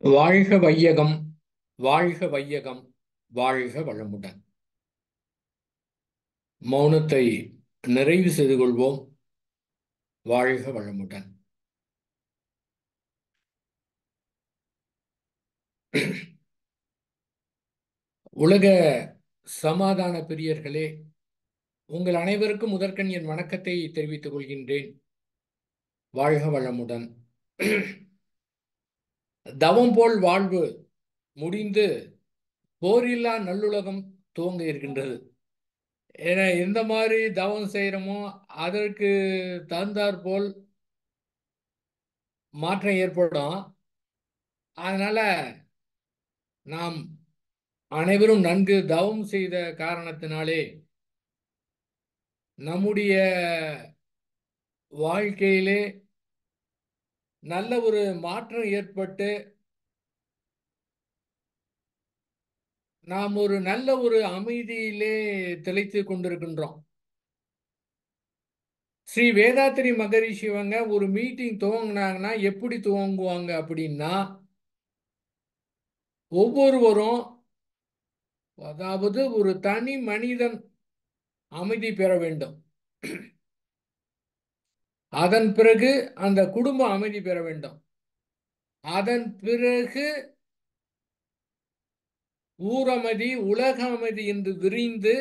வாழ்க வையகம், வாழ்க வையகம், வாழ்க வளமுடன். மௌனத்தை நிறைவு செய்து கொள்வோம். வாழ்க வளமுடன். உலக சமாதான பிரியர்களே, உங்கள் அனைவருக்கும் முதற்கண் என் வணக்கத்தை தெரிவித்துக் கொள்கின்றேன். வாழ்க வளமுடன். தவம் போல் வாழ்வு முடிந்து போரில்லா நல்லுலகம் துவங்க இருக்கின்றது. ஏன்னா எந்த மாதிரி தவம் செய்கிறோமோ அதற்கு தகுந்தாற் போல் மாற்றம் ஏற்படும். அதனால நாம் அனைவரும் நன்கு தவம் செய்த காரணத்தினாலே நம்முடைய வாழ்க்கையிலே நல்ல ஒரு மாற்றம் ஏற்பட்டு நாம் ஒரு நல்ல ஒரு அமைதியிலே திளைத்து கொண்டிருக்கின்றோம். ஸ்ரீ வேதாத்திரி மகரிஷிவங்க ஒரு மீட்டிங் துவங்கினாங்கன்னா எப்படி துவங்குவாங்க அப்படின்னா, ஒவ்வொருவரும், அதாவது ஒரு தனி மனிதன் அமைதி பெற வேண்டும். அதன் பிறகு அந்த குடும்பம் அமைதி பெற வேண்டும். அதன் பிறகு ஊரமைதி, உலக அமைதி என்று விரிந்து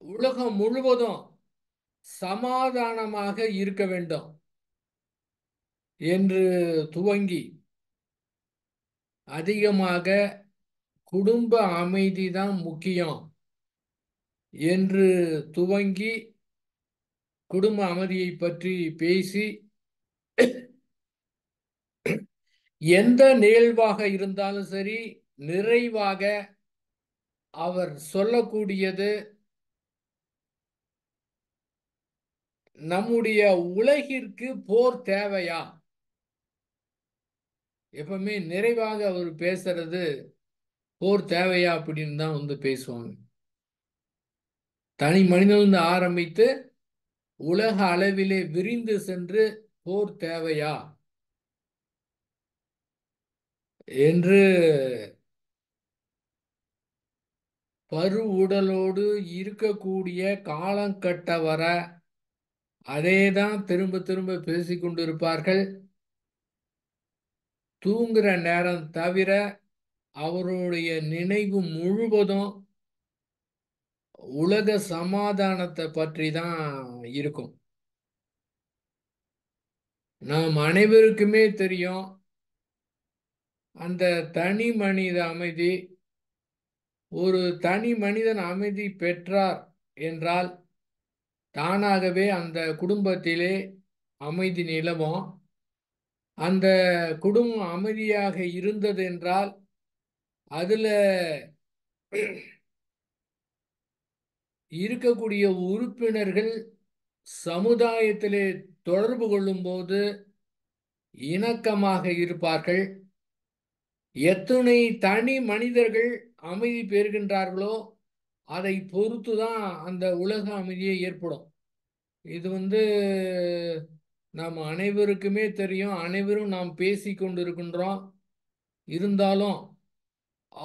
உலகம் முழுவதும் சமாதானமாக இருக்க வேண்டும் என்று துவங்கி, அதிகமாக குடும்ப அமைதி தான் முக்கியம் என்று துவங்கி குடும்ப அமைதியை பற்றி பேசி, எந்த நிகழ்வாக இருந்தாலும் சரி நிறைவாக அவர் சொல்லக்கூடியது, நம்முடைய உலகிற்கு போர் தேவையா? எப்பவுமே நிறைவாக அவர் பேசுறது போர் தேவையா அப்படின்னு தான் பேசுவாங்க. தனி மனிதனிலிருந்து ஆரம்பித்து உலக அளவிலே விரிந்து சென்று போர் தேவையா என்று பரு உடலோடு இருக்கக்கூடிய காலங்கட்ட வர அதேதான் திரும்ப திரும்ப பேசிக்கொண்டிருப்பார்கள். தூங்குற நேரம் தவிர அவருடைய நினைவு முழுவதும் உலக சமாதானத்தை பற்றி தான் இருக்கும். நாம் அனைவருக்குமே தெரியும், அந்த தனி மனித அமைதி, ஒரு தனி மனிதன் அமைதி பெற்றார் என்றால் தானாகவே அந்த குடும்பத்திலே அமைதி நிலவும். அந்த குடும்பம் அமைதியாக இருந்தது என்றால் அதுல இருக்கக்கூடிய உறுப்பினர்கள் சமுதாயத்திலே தொடர்பு கொள்ளும் போது இணக்கமாக இருப்பார்கள். எத்துணை தனி மனிதர்கள் அமைதி பெறுகின்றார்களோ அதை பொறுத்து தான் அந்த உலக அமைதியே ஏற்படும். இது நாம் அனைவருக்குமே தெரியும். அனைவரும் நாம் பேசி கொண்டிருக்கின்றோம். இருந்தாலும்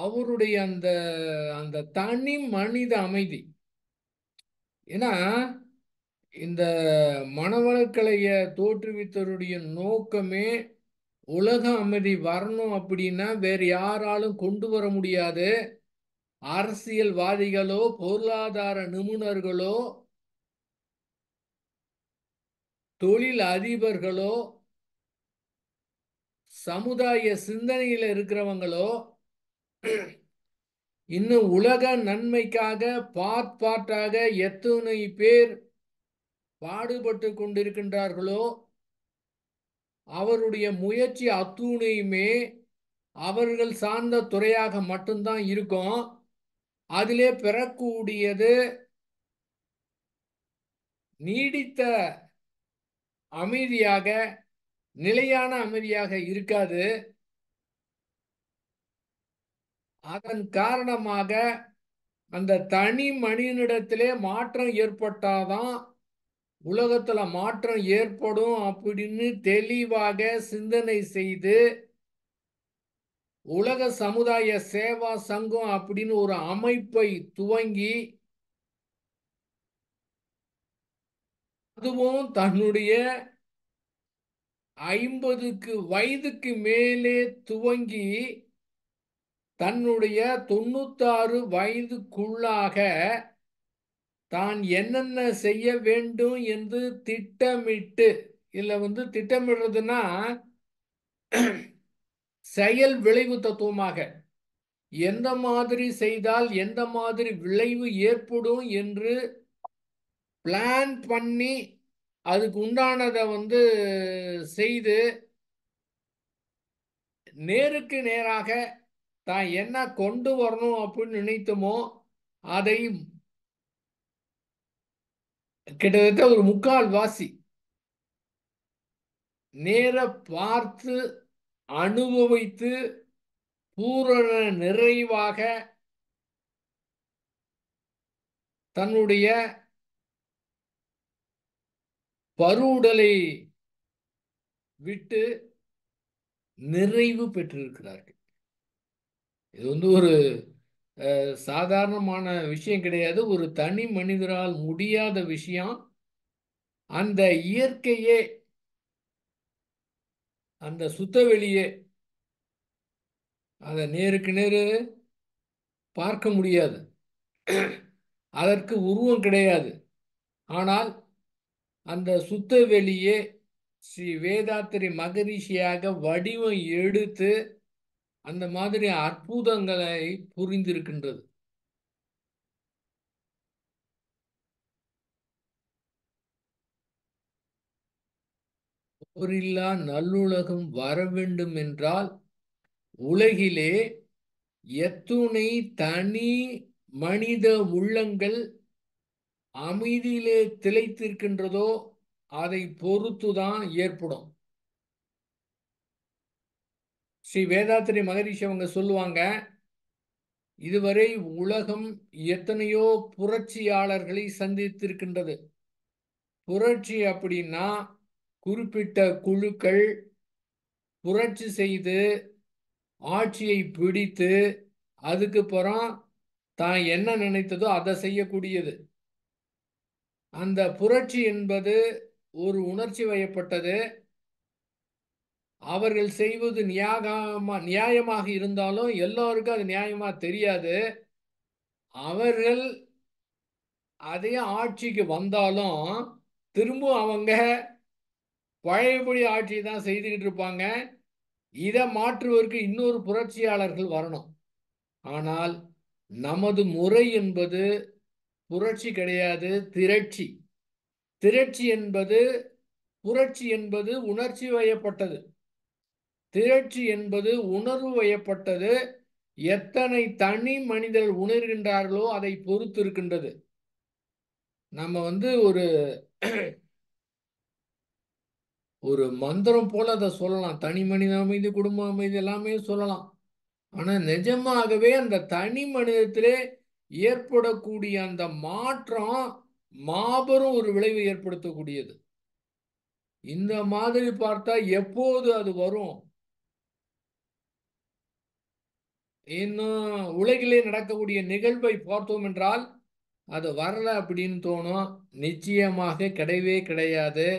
அவருடைய அந்த அந்த தனி மனித அமைதி, ஏன்னா இந்த மனவளக்கலைய தோற்றுவித்தவருடைய நோக்கமே உலக அமைதி வரணும் அப்படின்னா வேற யாராலும் கொண்டு வர முடியாது. அரசியல்வாதிகளோ பொருளாதார நிபுணர்களோ தொழில் அதிபர்களோ சமுதாய சிந்தனையில் இருக்கிறவங்களோ இன்னும் உலக நன்மைக்காக பாட்டாக எத்தனை பேர் பாடுபட்டு கொண்டிருக்கின்றார்களோ அவருடைய முயற்சி அத்துணையுமே அவர்கள் சார்ந்த துறையாக மட்டும்தான் இருக்கும். அதிலே பெறக்கூடியது நீடித்த அமைதியாக, நிலையான அமைதியாக இருக்காது. அதன் காரணமாக அந்த தனி மனிதனிடத்திலே மாற்றம் ஏற்பட்டாதான் உலகத்துல மாற்றம் ஏற்படும் அப்படின்னு தெளிவாக சிந்தனை செய்து உலக சமுதாய சேவா சங்கம் அப்படின்னு ஒரு அமைப்பை துவங்கி அதுவும் தன்னுடைய 50 வயதுக்கு மேலே துவங்கி தன்னுடைய 96 வயதுக்குள்ளாக தான் என்னென்ன செய்ய வேண்டும் என்று திட்டமிட்டு இல்ல திட்டமிடுறதுன்னா செயல் விளைவு தத்துவமாக எந்த மாதிரி செய்தால் எந்த மாதிரி விளைவு ஏற்படும் என்று பிளான் பண்ணி அதுக்கு உண்டானதை செய்து நேருக்கு நேராக தான் என்ன கொண்டு வரணும் அப்படின்னு நினைத்தோமோ அதை கிட்டத்தட்ட ஒரு முக்கால் வாசி நேர பார்த்து அனுபவித்து பூரண நிறைவாக தன்னுடைய பருவுடலை விட்டு நிறைவு பெற்றிருக்கிறார்கள். இது ஒரு சாதாரணமான விஷயம் கிடையாது. ஒரு தனி மனிதரால் முடியாத விஷயம். அந்த இயற்கையே அந்த சுத்தவெளியே அதை நேருக்கு நேரு பார்க்க முடியாது, அதற்கு உருவம் கிடையாது. ஆனால் அந்த சுத்தவெளியே ஸ்ரீ வேதாத்திரி மகரிஷியாக வடிவம் எடுத்து அந்த மாதிரி அற்புதங்களை புரிந்திருக்கின்றது. போரில்லா நல்லுலகம் வர வேண்டும் என்றால் உலகிலே எத்துணை தனி மனித உள்ளங்கள் அமைதியிலே திளைத்திருக்கின்றதோ அதை பொறுத்துதான் ஏற்படும். ஸ்ரீ வேதாத்திரி மகரிஷி அவங்க சொல்லுவாங்க, இதுவரை உலகம் எத்தனையோ புரட்சியாளர்களை சந்தித்திருக்கின்றது. புரட்சி அப்படின்னா குறிப்பிட்ட குழுக்கள் புரட்சி செய்து ஆட்சியை பிடித்து அதுக்கப்புறம் தான் என்ன நினைத்ததோ அதை செய்யக்கூடியது. அந்த புரட்சி என்பது ஒரு உணர்ச்சி வயப்பட்டது. அவர்கள் செய்வது நியாயமாக இருந்தாலும் எல்லோருக்கும் அது நியாயமா தெரியாது. அவர்கள் அதே ஆட்சிக்கு வந்தாலும் திரும்ப அவங்க பழையபடி ஆட்சியை தான் செய்துகிட்டு இருப்பாங்க. இதை மாற்றுவதற்கு இன்னொரு புரட்சியாளர்கள் வரணும். ஆனால் நமது முறை என்பது புரட்சி கிடையாது, திரட்சி. திரட்சி என்பது புரட்சி என்பது உணர்ச்சி வயப்பட்டது, திரட்சி என்பது உணர்வு வயப்பட்டது. எத்தனை தனி மனிதர்கள் உணர்கின்றார்களோ அதை பொறுத்து இருக்கின்றது. நம்ம ஒரு ஒரு மந்திரம் போல அதை சொல்லலாம். தனி மனித அமைதி, குடும்ப அமைதி எல்லாமே சொல்லலாம். ஆனா நிஜமாகவே அந்த தனி மனிதத்திலே ஏற்படக்கூடிய அந்த மாற்றம் மாபெரும் ஒரு விளைவை ஏற்படுத்தக்கூடியது. இந்த மாதிரி பார்த்தா எப்போது அது வரும்? இன்னும் உலகிலே நடக்கக்கூடிய நிகழ்வை பார்த்தோம் என்றால் அது வரல அப்படின்னு தோணும். நிச்சயமாக கிடையவே கிடையாது.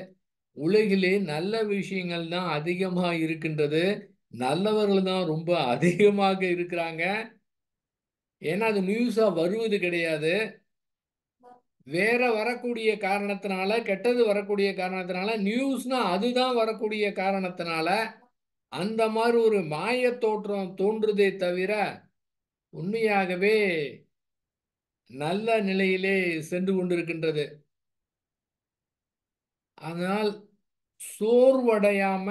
உலகிலே நல்ல விஷயங்கள் தான் அதிகமாக இருக்கின்றது. நல்லவர்கள் தான் ரொம்ப அதிகமாக இருக்கிறாங்க. ஏன்னா அது நியூஸா வருவது கிடையாது. வேற வரக்கூடிய காரணத்தினால, கெட்டது வரக்கூடிய காரணத்தினால, நியூஸ்னா அதுதான் வரக்கூடிய காரணத்தினால அந்த மாதிரி ஒரு மாய தோற்றம் தோன்றுதே தவிர உண்மையாகவே நல்ல நிலையிலே சென்று கொண்டிருக்கின்றது. அதனால் சோர்வடையாம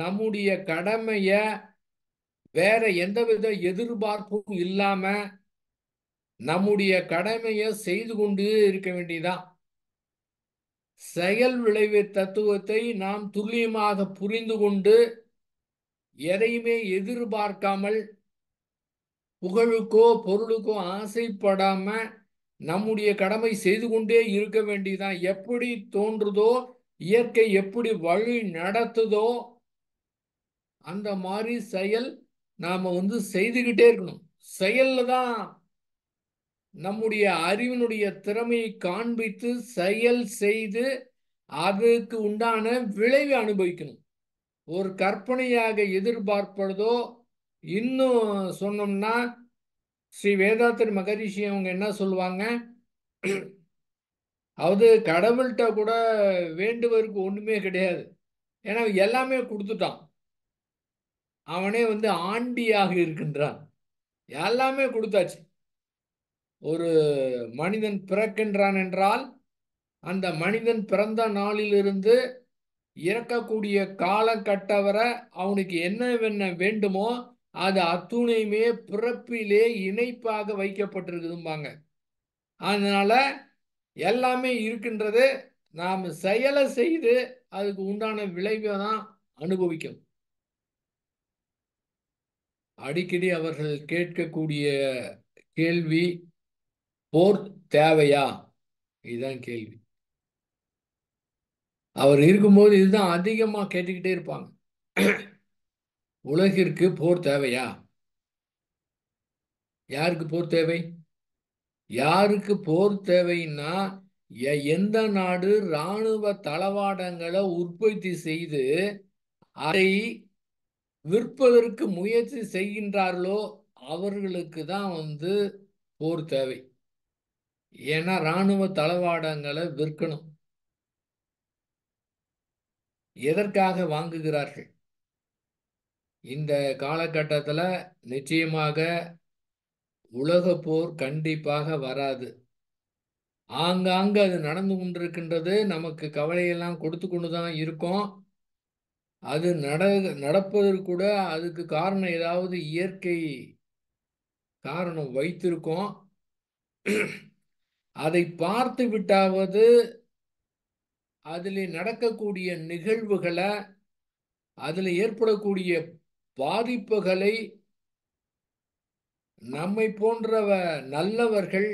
நம்முடைய கடமைய வேற எந்தவித எதிர்பார்ப்பும் இல்லாம நம்முடைய கடமையை செய்து கொண்டு இருக்க வேண்டியதான். செயல் விளைவு தத்துவத்தை நாம் துல்லியமாக புரிந்து கொண்டு எதையுமே எதிர்பார்க்காமல் புகழுக்கோ பொருளுக்கோ ஆசைப்படாம நம்முடைய கடமை செய்து கொண்டே இருக்க வேண்டியதான். எப்படி தோன்றுதோ, இயற்கை எப்படி வழி நடத்துதோ அந்த மாதிரி செயல் நாம செய்துகிட்டே இருக்கணும். செயல்ல தான் நம்முடைய அறிவினுடைய திறமையை காண்பித்து செயல் செய்து அதுக்கு உண்டான விளைவை அனுபவிக்கணும். ஒரு கற்பனையாக எதிர்பார்ப்பதோ, இன்னும் சொன்னோம்னா ஸ்ரீ வேதாத்திரி மகரிஷி அவங்க என்ன சொல்லுவாங்க, அதாவது கடவுள்கிட்ட கூட வேண்டுவதற்கு ஒண்ணுமே கிடையாது. ஏன்னா எல்லாமே கொடுத்துட்டான். அவனே ஆண்டியாக இருக்கின்றான். எல்லாமே கொடுத்தாச்சு. ஒரு மனிதன் பிறக்கின்றான் என்றால் அந்த மனிதன் பிறந்த நாளிலிருந்து இறக்கக்கூடிய காலகட்டம் வரை அவனுக்கு என்ன வேண்டுமோ அது அத்துணையுமே பிறப்பிலே இணைப்பாக வைக்கப்பட்டிருக்குதும்பாங்க. அதனால எல்லாமே இருக்கின்றது. நாம் செயலை செய்து அதுக்கு உண்டான விளைவை தான் அனுபவிக்கணும். அடிக்கடி அவர்கள் கேட்கக்கூடிய கேள்வி, போர் தேவையா? இதுதான் கேள்வி. அவர் இருக்கும்போது இதுதான் அதிகமா கேட்டுக்கிட்டே இருப்பாங்க. உலகிற்கு போர் தேவையா? யாருக்கு போர் தேவை? யாருக்கு போர் தேவைன்னா, எந்த நாடு இராணுவ தளவாடங்களை உற்பத்தி செய்து அதை விற்பதற்கு முயற்சி செய்கின்றார்களோ அவர்களுக்கு தான் போர் தேவை. ஏன்னா இராணுவ தளவாடங்களை விற்கணும். எதற்காக வாங்குகிறார்கள்? இந்த காலகட்டத்தில் நிச்சயமாக உலக போர் கண்டிப்பாக வராது. ஆங்காங்கு அது நடந்து கொண்டிருக்கின்றது. நமக்கு கவலையெல்லாம் கொடுத்து கொண்டு தான் இருக்கும். அது நடப்பதற்கு கூட அதுக்கு காரணம் ஏதாவது இயற்கை காரணம் வைத்திருக்கோம். அதை பார்த்து விட்டாவது அதில் நடக்கக்கூடிய நிகழ்வுகளை, அதில் ஏற்படக்கூடிய பாதிப்புகளை நம்மை போன்ற நல்லவர்கள்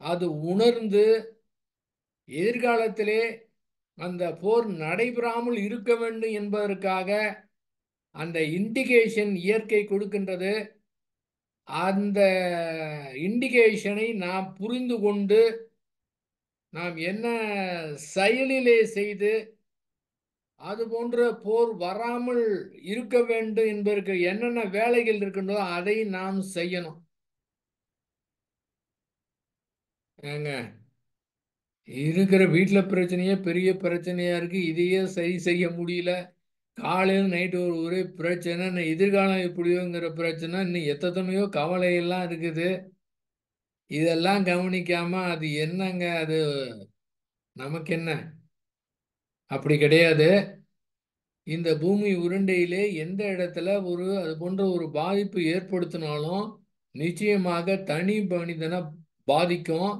அது உணர்ந்து எதிர்காலத்திலே அந்த போர் நடைபெறாமல் இருக்க வேண்டும் என்பதற்காக அந்த இண்டிகேஷன் இயற்கை கொடுக்கின்றது. அந்த இண்டிகேஷனை நாம் புரிந்து கொண்டு நாம் என்ன செயலிலே செய்து அது போன்ற போர் வராமல் இருக்க வேண்டும் என்பதற்கு என்னென்ன வேலைகள் இருக்கின்றதோ அதை நாம் செய்யணும். ஏங்க, இருக்கிற வீட்டில் பிரச்சனையே பெரிய பிரச்சனையா இருக்கு. இதையே சரி செய்ய முடியல. காலையில் நைட்டு ஒரே பிரச்சனை. எதிர்காலம் எப்படியோங்கிற பிரச்சனை. இன்னும் எத்தனையோ கவலையெல்லாம் இருக்குது. இதெல்லாம் கவனிக்காம அது என்னங்க, அது நமக்கு என்ன? அப்படி கிடையாது. இந்த பூமி உருண்டையிலே எந்த இடத்துல அது போன்ற ஒரு பாதிப்பு ஏற்படுத்தினாலும் நிச்சயமாக தனி மனிதனை பாதிக்கும்.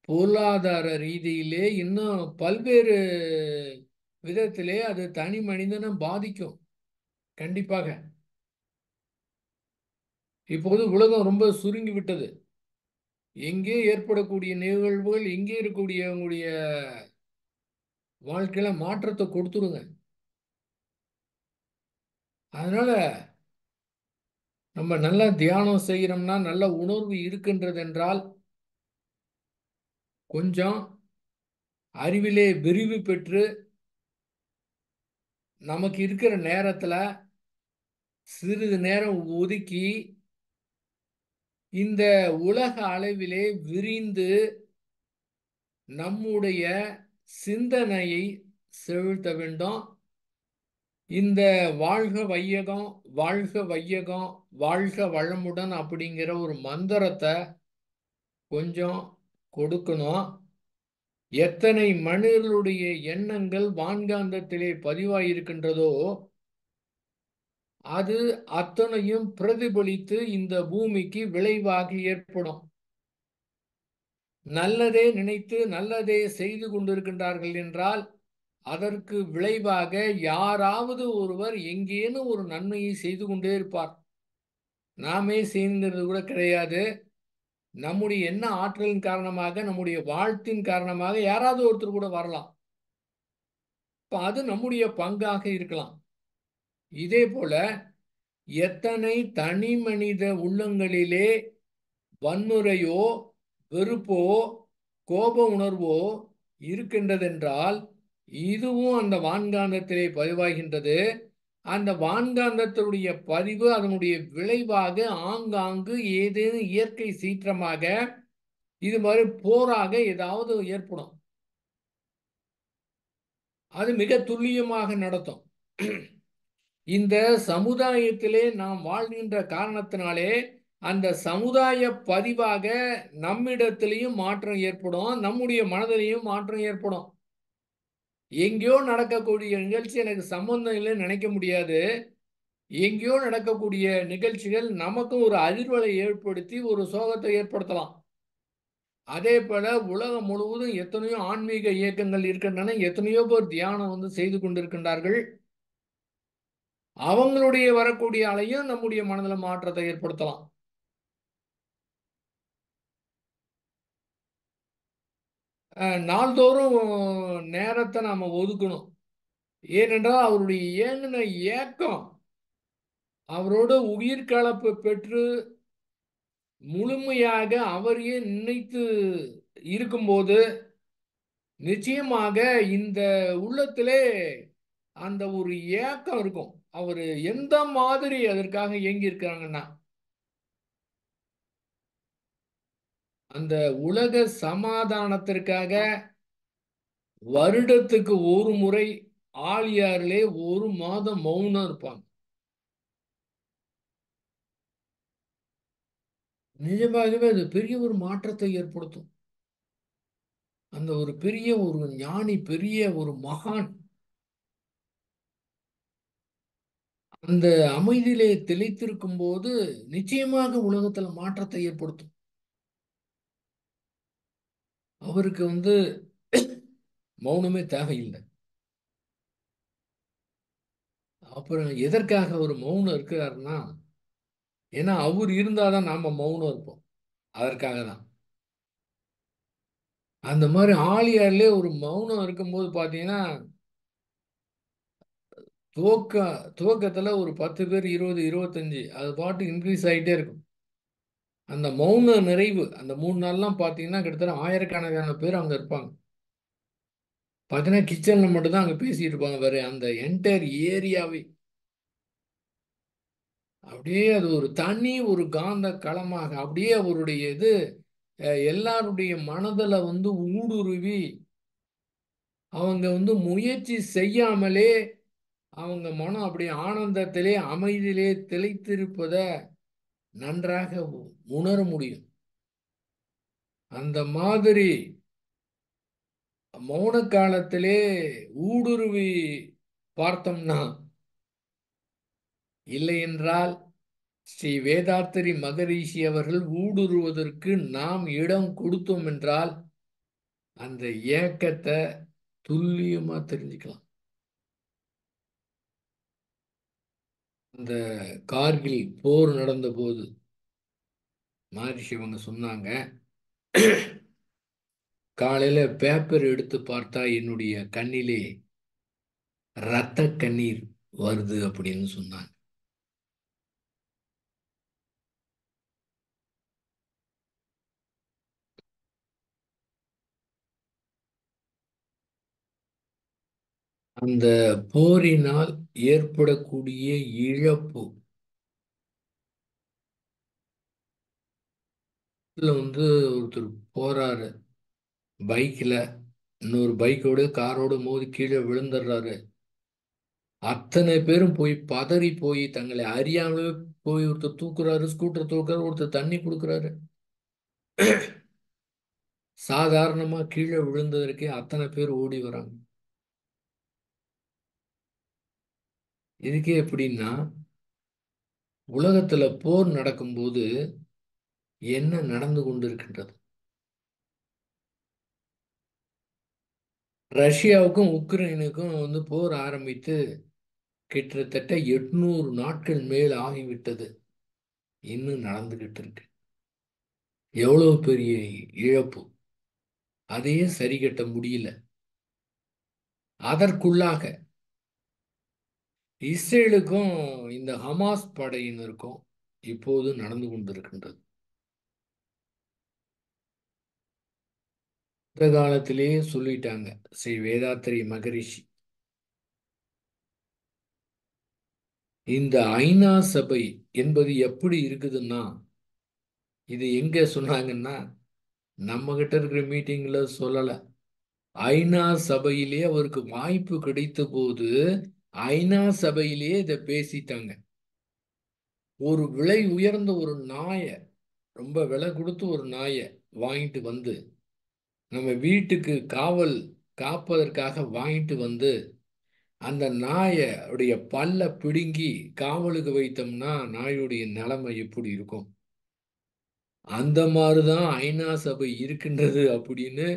பொருளாதார ரீதியிலே இன்னும் பல்வேறு விதத்திலே அது தனி மனிதனை பாதிக்கும். கண்டிப்பாக. இப்போது உலகம் ரொம்ப சுருங்கி விட்டது. எங்கே ஏற்படக்கூடிய நிகழ்வுகள் எங்கே இருக்கக்கூடியவங்களுடைய வாழ்க்கையில மாற்றத்தை கொடுத்துருங்க. அதனால நம்ம நல்லா தியானம் செய்கிறோம்னா, நல்ல உணர்வு இருக்கின்றது என்றால் கொஞ்சம் அறிவிலே விரிவு பெற்று நமக்கு இருக்கிற நேரத்தில் சிறிது நேரம் ஒதுக்கி இந்த உலக அளவிலே விரிந்து நம்முடைய சிந்தனையை செலுத்த வேண்டும். இந்த வாழ்க வையகம், வாழ்க வையகம், வாழ்க வளமுடன் அப்படிங்கிற ஒரு மந்திரத்தை கொஞ்சம் கொடுக்கணும். எத்தனை மனிதர்களுடைய எண்ணங்கள் வான்காந்தத்திலே பதிவாயிருக்கின்றதோ அது அத்தனையும் பிரதிபலித்து இந்த பூமிக்கு விளைவாக ஏற்படும். நல்லதே நினைத்து நல்லதே செய்து கொண்டிருக்கின்றார்கள் என்றால் அதற்கு விளைவாக யாராவது ஒருவர் எங்கேனும் ஒரு நன்மையை செய்து கொண்டே இருப்பார். நாமே செய்கிறது கூட கிடையாது. நம்முடைய என்ன ஆற்றலின் காரணமாக, நம்முடைய வாழ்த்தின் காரணமாக யாராவது ஒருத்தர் கூட வரலாம். இப்ப அது நம்முடைய பங்காக இருக்கலாம். இதே போல எத்தனை தனி மனித உள்ளங்களிலே வன்முறையோ, வெறுப்போ, கோப உணர்வோ இருக்கின்றதென்றால், இதுவும் அந்த வான்காந்தத்திலே பதிவாகின்றது. அந்த வான்காந்தத்தினுடைய பதிவு அதனுடைய விளைவாக ஆங்காங்கு ஏதேனும் இயற்கை சீற்றமாக இது மாதிரி போராக ஏதாவது ஏற்படும். அது மிக துல்லியமாக நடத்தும். இந்த சமுதாயத்திலே நாம் வாழ்கின்ற காரணத்தினாலே அந்த சமுதாய பதிவாக நம்மிடத்திலையும் மாற்றம் ஏற்படும், நம்முடைய மனதிலையும் மாற்றம் ஏற்படும். எங்கேயோ நடக்கக்கூடிய நிகழ்ச்சி எனக்கு சம்பந்தம் இல்லைன்னு நினைக்க முடியாது. எங்கேயோ நடக்கக்கூடிய நிகழ்ச்சிகள் நமக்கும் ஒரு அதிர்வலை ஏற்படுத்தி ஒரு சோகத்தை ஏற்படுத்தலாம். அதே போல உலகம் முழுவதும் எத்தனையோ ஆன்மீக இயக்கங்கள் இருக்கின்றன. எத்தனையோ பேர் தியானம் செய்து கொண்டிருக்கின்றார்கள். அவங்களுடைய வரக்கூடிய அலையும் நம்முடைய மனதில் மாற்றத்தை ஏற்படுத்தலாம். நாள்தோறும் நேரத்தை நாம ஒதுக்கணும். ஏனென்றால் அவருடைய ஏங்கின ஏக்கம் அவரோட உயிர் கலப்பு பெற்று முழுமையாக அவரையே நினைத்து இருக்கும்போது நிச்சயமாக இந்த உள்ளத்திலே அந்த ஒரு ஏக்கம் இருக்கும். அவர் எந்த மாதிரி அதற்காக ஏங்கி இருக்கிறாங்கன்னா அந்த உலக சமாதானத்திற்காக வருடத்துக்கு ஒரு முறை ஆழியாரிலே ஒரு மாதம் மௌனம் இருப்பாங்க. நிஜமாகவே அது பெரிய ஒரு மாற்றத்தை ஏற்படுத்தும். அந்த ஒரு பெரிய ஒரு ஞானி, பெரிய ஒரு மகான் அந்த அமைதியிலே திளைத்திருக்கும் போது நிச்சயமாக உலகத்துல மாற்றத்தை ஏற்படுத்தும். அவருக்கு மௌனமே தேவையில்லை. அப்புறம் எதற்காக ஒரு மௌனம் இருக்கிறாருன்னா, ஏன்னா அவர் இருந்தாதான் நாம மௌனம் இருப்போம். அதற்காக தான். அந்த மாதிரி ஆழியார்லே ஒரு மௌனம் இருக்கும்போது பாத்தீங்கன்னா துவக்க துவக்கத்துல ஒரு 10 பேர், 20, 25 அது பாட்டு இன்க்ரீஸ் ஆகிட்டே இருக்கும். அந்த மௌன நிறைவு அந்த 3 நாள்லாம் பாத்தீங்கன்னா கிட்டத்தட்ட ஆயிரக்கணக்கான பேர் அங்க இருப்பாங்க. பார்த்தீங்கன்னா கிச்சன்ல மட்டும் தான் அங்க பேசிட்டு இருப்பாங்க. வேற அந்த என்டையர் ஏரியாவே அப்படியே அது ஒரு தனி ஒரு காந்த களமாக அப்படியே அவருடைய இது எல்லாருடைய மனதில் ஊடுருவி அவங்க முயற்சி செய்யாமலே அவங்க மனம் அப்படியே ஆனந்தத்திலே அமைதியிலே திளைத்திருப்பதை நன்றாக உணர முடியும். அந்த மாதிரி மௌன காலத்திலே ஊடுருவி பார்த்தோம்னா இல்லை என்றால் ஸ்ரீ வேதாத்திரி மகரிஷி அவர்கள் ஊடுருவதற்கு நாம் இடம் கொடுத்தோம் என்றால் அந்த ஏக்கத்தை துல்லியமா தெரிஞ்சுக்கலாம். அந்த கார்கில் போர் நடந்த போது மகரிஷி அவங்க சொன்னாங்க, காலையில பேப்பர் எடுத்து பார்த்தா என்னுடைய கண்ணிலே இரத்த கண்ணீர் வருது அப்படின்னு சொன்னாங்க. அந்த போரினால் ஏற்படக்கூடிய இழப்பு ஒருத்தர் போறாரு பைக்ல, இன்னொரு பைக்கோடு காரோடு மோதி கீழே விழுந்துடுறாரு. அத்தனை பேரும் போய் பதறி போய் தங்களை அறியாமலே போய் ஒருத்தர் தூக்குறாரு, ஸ்கூட்டர் தூக்குறாரு, ஒருத்தர் தண்ணி கொடுக்குறாரு. சாதாரணமா கீழே விழுந்ததற்கே அத்தனை பேர் ஓடி வராங்க. இதுக்கே எப்படின்னா உலகத்துல போர் நடக்கும்போது என்ன நடந்து கொண்டிருக்கின்றது? ரஷ்யாவுக்கும் உக்ரைனுக்கும் போர் ஆரம்பித்து கிட்டத்தட்ட 800 நாட்கள் மேல் ஆகிவிட்டது. இன்னும் நடந்துகிட்டு இருக்கு. எவ்வளவு பெரிய இழப்பு. அதையே சரி கட்ட முடியல. அதற்குள்ளாக இஸ்ரேலுக்கும் இந்த ஹமாஸ் படையினருக்கும் இப்போது நடந்து கொண்டிருக்கின்றது. இந்த காலத்திலேயே சொல்லிட்டாங்க ஸ்ரீ வேதாத்திரி மகரிஷி. இந்த ஐநா சபை என்பது எப்படி இருக்குதுன்னா, இது எங்க சொன்னாங்கன்னா, நம்ம கிட்ட இருக்கிற மீட்டிங்ல சொல்லல. ஐநா சபையிலே அவருக்கு வாய்ப்பு கிடைத்த போது ஐநா சபையிலேயே இதை பேசிட்டாங்க. ஒரு விலை உயர்ந்த ஒரு நாயை, ரொம்ப விலை கொடுத்து ஒரு நாயை வாங்கிட்டு வந்து நம்ம வீட்டுக்கு காவல் காப்பதற்காக வாங்கிட்டு வந்து அந்த நாயை உடைய பல்ல பிடுங்கி காவலுக்கு வைத்தோம்னா நாயுடைய நிலைமை எப்படி இருக்கும்? அந்த மாதிரிதான் ஐநா சபை இருக்கின்றது அப்படின்னு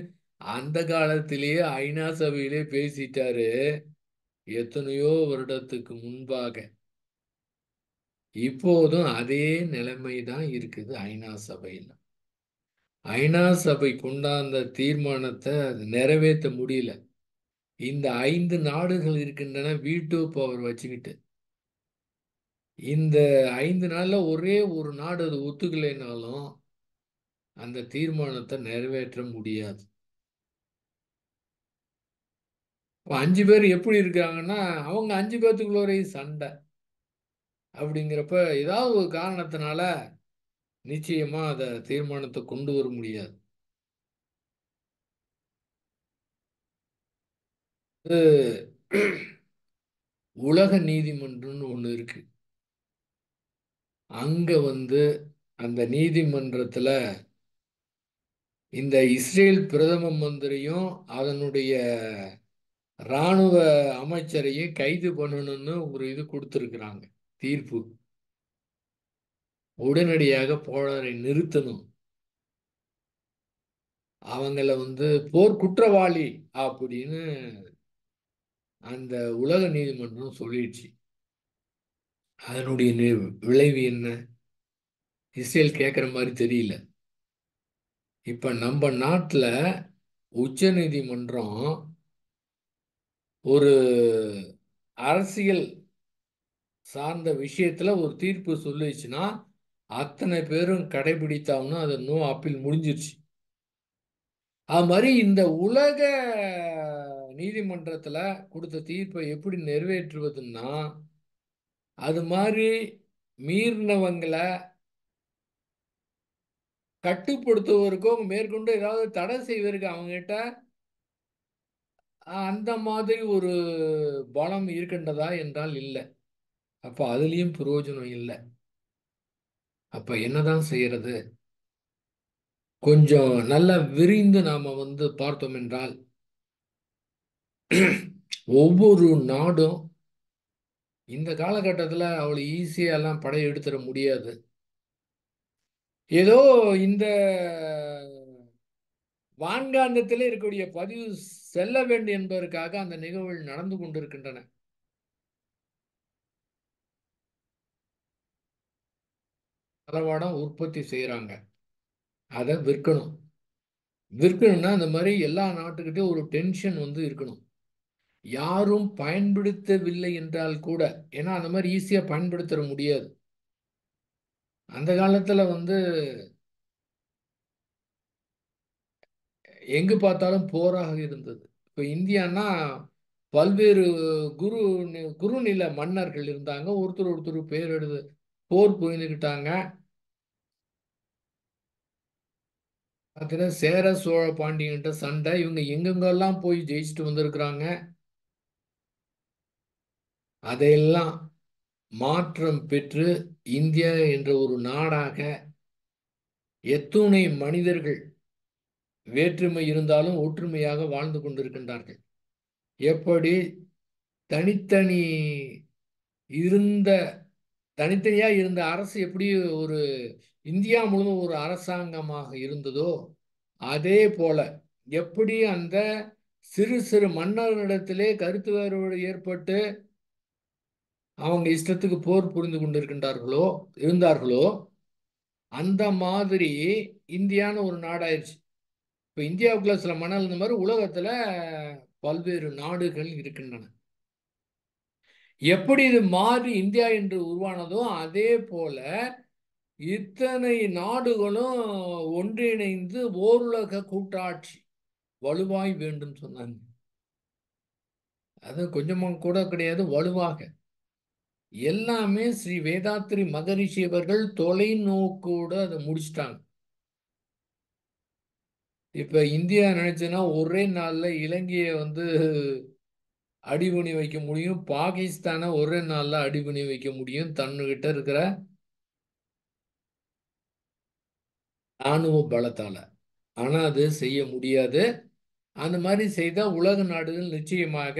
அந்த காலத்திலேயே ஐநா சபையிலே பேசிட்டாரு. எத்தனையோ வருடத்துக்கு முன்பாக. இப்போதும் அதே நிலைமை தான் இருக்குது ஐநா சபையில். ஐநா சபை கொண்டாந்த தீர்மானத்தை நிறைவேற்ற முடியல. இந்த 5 நாடுகள் இருக்கின்றன வீட்டோ பவர் வச்சுக்கிட்டு. இந்த 5 நாள்ல ஒரே ஒரு நாடு அது ஒத்துக்கலைனாலும் அந்த தீர்மானத்தை நிறைவேற்ற முடியாது. 5 பேர் எப்படி இருக்காங்கன்னா, அவங்க 5 பேர்த்துக்குள்ள ஒரே சண்டை. அப்படிங்கிறப்ப ஏதாவது ஒரு காரணத்தினால நிச்சயமா அத தீர்மானத்தை கொண்டு வர முடியாது. இது உலக நீதிமன்றம்னு ஒண்ணு இருக்கு. அங்க அந்த நீதிமன்றத்துல இந்த இஸ்ரேல் பிரதம மந்திரியும் அதனுடைய இராணுவ அமைச்சரையும் கைது பண்ணணும்னு ஒரு இது கொடுத்திருக்கிறாங்க தீர்ப்பு. உடனடியாக போரை நிறுத்தணும். அவங்கள போர் குற்றவாளி அப்படின்னு அந்த உலக நீதிமன்றம் சொல்லிடுச்சு. அதனுடைய விளைவு என்ன? இஸ்ரேல் கேட்குற மாதிரி தெரியல. இப்ப நம்ம நாட்டில் உச்ச நீதிமன்றம் ஒரு அரசியல் சார்ந்த விஷயத்துல ஒரு தீர்ப்பு சொல்லிச்சுன்னா அத்தனை பேரும் கடைபிடித்தாங்கன்னா அது நோ அப்பீல் முடிஞ்சிருச்சு. அது மாதிரி இந்த உலக நீதிமன்றத்துல கொடுத்த தீர்ப்பை எப்படி நிறைவேற்றுவதுன்னா, அது மாதிரி மீறினவங்களை கட்டுப்படுத்துவதற்கோ மேற்கொண்டு ஏதாவது தடை செய்வதற்கு அவங்ககிட்ட அந்த மாதிரி ஒரு பலம் இருக்கின்றதா என்றால் இல்லை. அப்ப அதுலயும் பிரயோஜனம் இல்லை. அப்ப என்னதான் செய்யறது? கொஞ்சம் நல்லா விரிந்து நாம பார்த்தோம் என்றால், ஒவ்வொரு நாடும் இந்த காலகட்டத்தில் அவ்வளவு ஈஸியா எல்லாம் படையெடுத்துட முடியாது. ஏதோ இந்த வான்காந்தத்தில் இருக்கக்கூடிய பதிவு செல்ல வேண்டும் என்பதற்காக அந்த நிகழ்வுகள் நடந்து கொண்டிருக்கின்றன. தளவாடம் உற்பத்தி செய்யறாங்க, அதை விற்கணும். விற்கணும்னா இந்த மாதிரி எல்லா நாட்டுக்கிட்டையும் ஒரு டென்ஷன் இருக்கணும். யாரும் பயன்படுத்தவில்லை என்றால் கூட, ஏன்னா அந்த மாதிரி ஈஸியா பயன்படுத்த முடியாது. அந்த காலத்துல எங்கு பார்த்தாலும் போராக இருந்தது. இப்ப இந்தியான்னா பல்வேறு குரு குறுநில மன்னர்கள் இருந்தாங்க. ஒருத்தர் ஒருத்தர் பேர் எடுத்து போர் புரிந்துக்கிட்டாங்க. பார்த்தீங்கன்னா சேர சோழ பாண்டியன்கிட்ட சண்டை. இவங்க எங்கெங்கெல்லாம் போய் ஜெயிச்சுட்டு வந்திருக்கிறாங்க. அதையெல்லாம் மாற்றம் பெற்று இந்தியா என்ற ஒரு நாடாக எத்துணை மனிதர்கள் வேற்றுமை இருந்தாலும் ஒற்றுமையாக வாழ்ந்து கொண்டிருக்கின்றார்கள். எப்படி தனித்தனி இருந்த தனித்தனியா இருந்த அரசு எப்படி ஒரு இந்தியா முழுவதும் ஒரு அரசாங்கமாக இருந்ததோ, அதே போல எப்படி அந்த சிறு சிறு மன்னர்களிடத்திலே கருத்து வேறுபாடு ஏற்பட்டு அவங்க இஷ்டத்துக்கு போர் புரிந்து கொண்டிருக்கின்றார்களோ இருந்தார்களோ, அந்த மாதிரி இந்தியான்னு ஒரு நாடாயிருச்சு. இப்போ இந்தியாவுக்குள்ள சில மணல் இந்த மாதிரி உலகத்துல பல்வேறு நாடுகள் இருக்கின்றன. எப்படி இது மாறி இந்தியா என்று உருவானதோ அதே போல இத்தனை நாடுகளும் ஒன்றிணைந்து ஓருலக கூட்டாட்சி வலுவாய் வேண்டும் சொன்னாங்க. அது கொஞ்சமா கூட கிடையாது, வலுவாக. எல்லாமே ஸ்ரீ வேதாத்ரி மகரிஷி அவர்கள் தொலைநோக்கோட அதை முடிச்சிட்டாங்க. இப்ப இந்தியா நினைச்சுன்னா ஒரே நாள்ல இலங்கையை அடிபணி வைக்க முடியும், பாகிஸ்தானை ஒரே நாள்ல அடிபணி வைக்க முடியும் தன்னுகிட்ட இருக்கிற ராணுவ பலத்தால. ஆனா அது செய்ய முடியாது. அந்த மாதிரி செய்தா உலக நாடுகள் நிச்சயமாக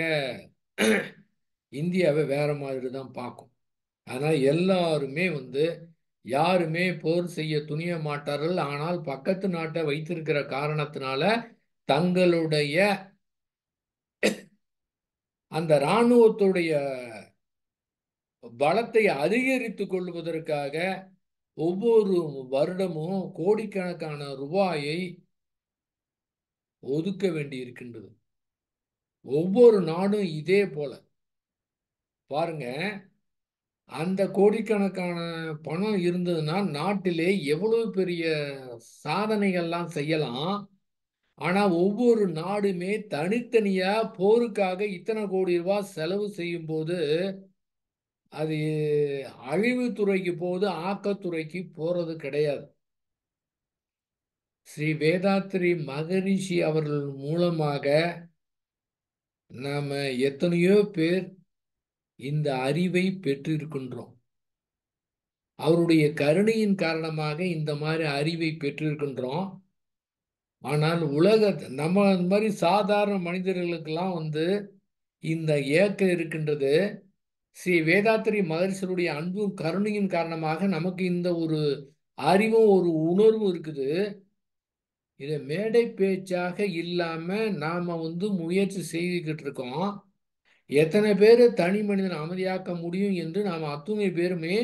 இந்தியாவை வேற மாதிரி தான் பார்க்கும். ஆனால் எல்லாருமே யாருமே போர் செய்ய துணிய மாட்டார்கள். ஆனால் பக்கத்து நாட்டை வைத்திருக்கிற காரணத்தினால தங்களுடைய அந்த இராணுவத்துடைய பலத்தை அதிகரித்துக் கொள்வதற்காக ஒவ்வொரு வருடமும் கோடிக்கணக்கான ரூபாயை ஒதுக்க வேண்டி இருக்கின்றது. ஒவ்வொரு நாடும் இதே போல பாருங்க. அந்த கோடிக்கணக்கான பணம் இருந்ததுன்னா நாட்டிலே எவ்வளவு பெரிய சாதனைகள்லாம் செய்யலாம். ஆனா ஒவ்வொரு நாடுமே தனித்தனியா போருக்காக இத்தனை கோடி ரூபாய் செலவு செய்யும் போது அது அழிவுத்துறைக்கு போகுது, ஆக்கத்துறைக்கு போறது கிடையாது. ஸ்ரீ வேதாத்ரி மகரிஷி அவர்கள் மூலமாக நாம எத்தனையோ பேர் இந்த அறிவை பெற்றிருக்கின்றோம். அவருடைய கருணையின் காரணமாக இந்த மாதிரி அறிவை பெற்றிருக்கின்றோம். ஆனால் நம்ம இந்த மாதிரி சாதாரண மனிதர்களுக்கெல்லாம் இந்த ஏக்கம் இருக்கின்றது. ஸ்ரீ வேதாத்திரி மகரிஷருடைய அன்பும் கருணையின் காரணமாக நமக்கு இந்த ஒரு அறிவும் ஒரு உணர்வும் இருக்குது. இதை மேடை பேச்சாக இல்லாம நாம முயற்சி செய்துக்கிட்டு இருக்கோம். எத்தனை பேர் தனி மனிதன் அமைதியாக்க முடியும் என்று நாம் அத்துணை பேருமே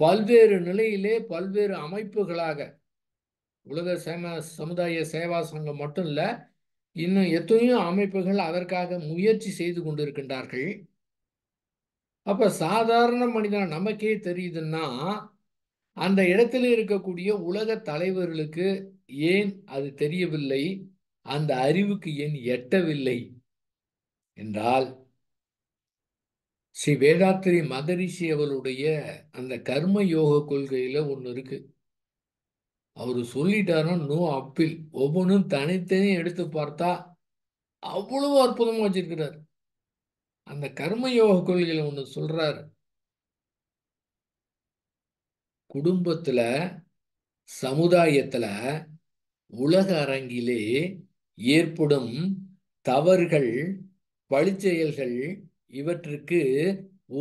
பல்வேறு நிலையிலே பல்வேறு அமைப்புகளாக உலக சமுதாய சேவா சங்கம் மட்டும் இல்ல, இன்னும் எத்தனையோ அமைப்புகள் அதற்காக முயற்சி செய்து கொண்டிருக்கின்றார்கள். அப்ப சாதாரண மனிதன் நமக்கே தெரியுதுன்னா அந்த இடத்துல இருக்கக்கூடிய உலக தலைவர்களுக்கு ஏன் அது தெரியவில்லை, அந்த அறிவுக்கு ஏன் எட்டவில்லை என்றால் ஸ்ரீ வேதாத்திரி மகரிஷி அவருடைய அந்த கர்ம யோக கொள்கையில ஒண்ணு இருக்கு. அவரு சொல்லிட்டாருன்னா நோ அப்பீல். ஒவ்வொன்றும் தனித்தனி எடுத்து பார்த்தா அவ்வளவு அற்புதமா வச்சிருக்கிறார். அந்த கர்ம யோக கொள்கையில ஒண்ணு சொல்றாரு. குடும்பத்துல, சமுதாயத்துல, உலக அரங்கிலே ஏற்படும் தவறுகள், பழிச்செயல்கள் இவற்றுக்கு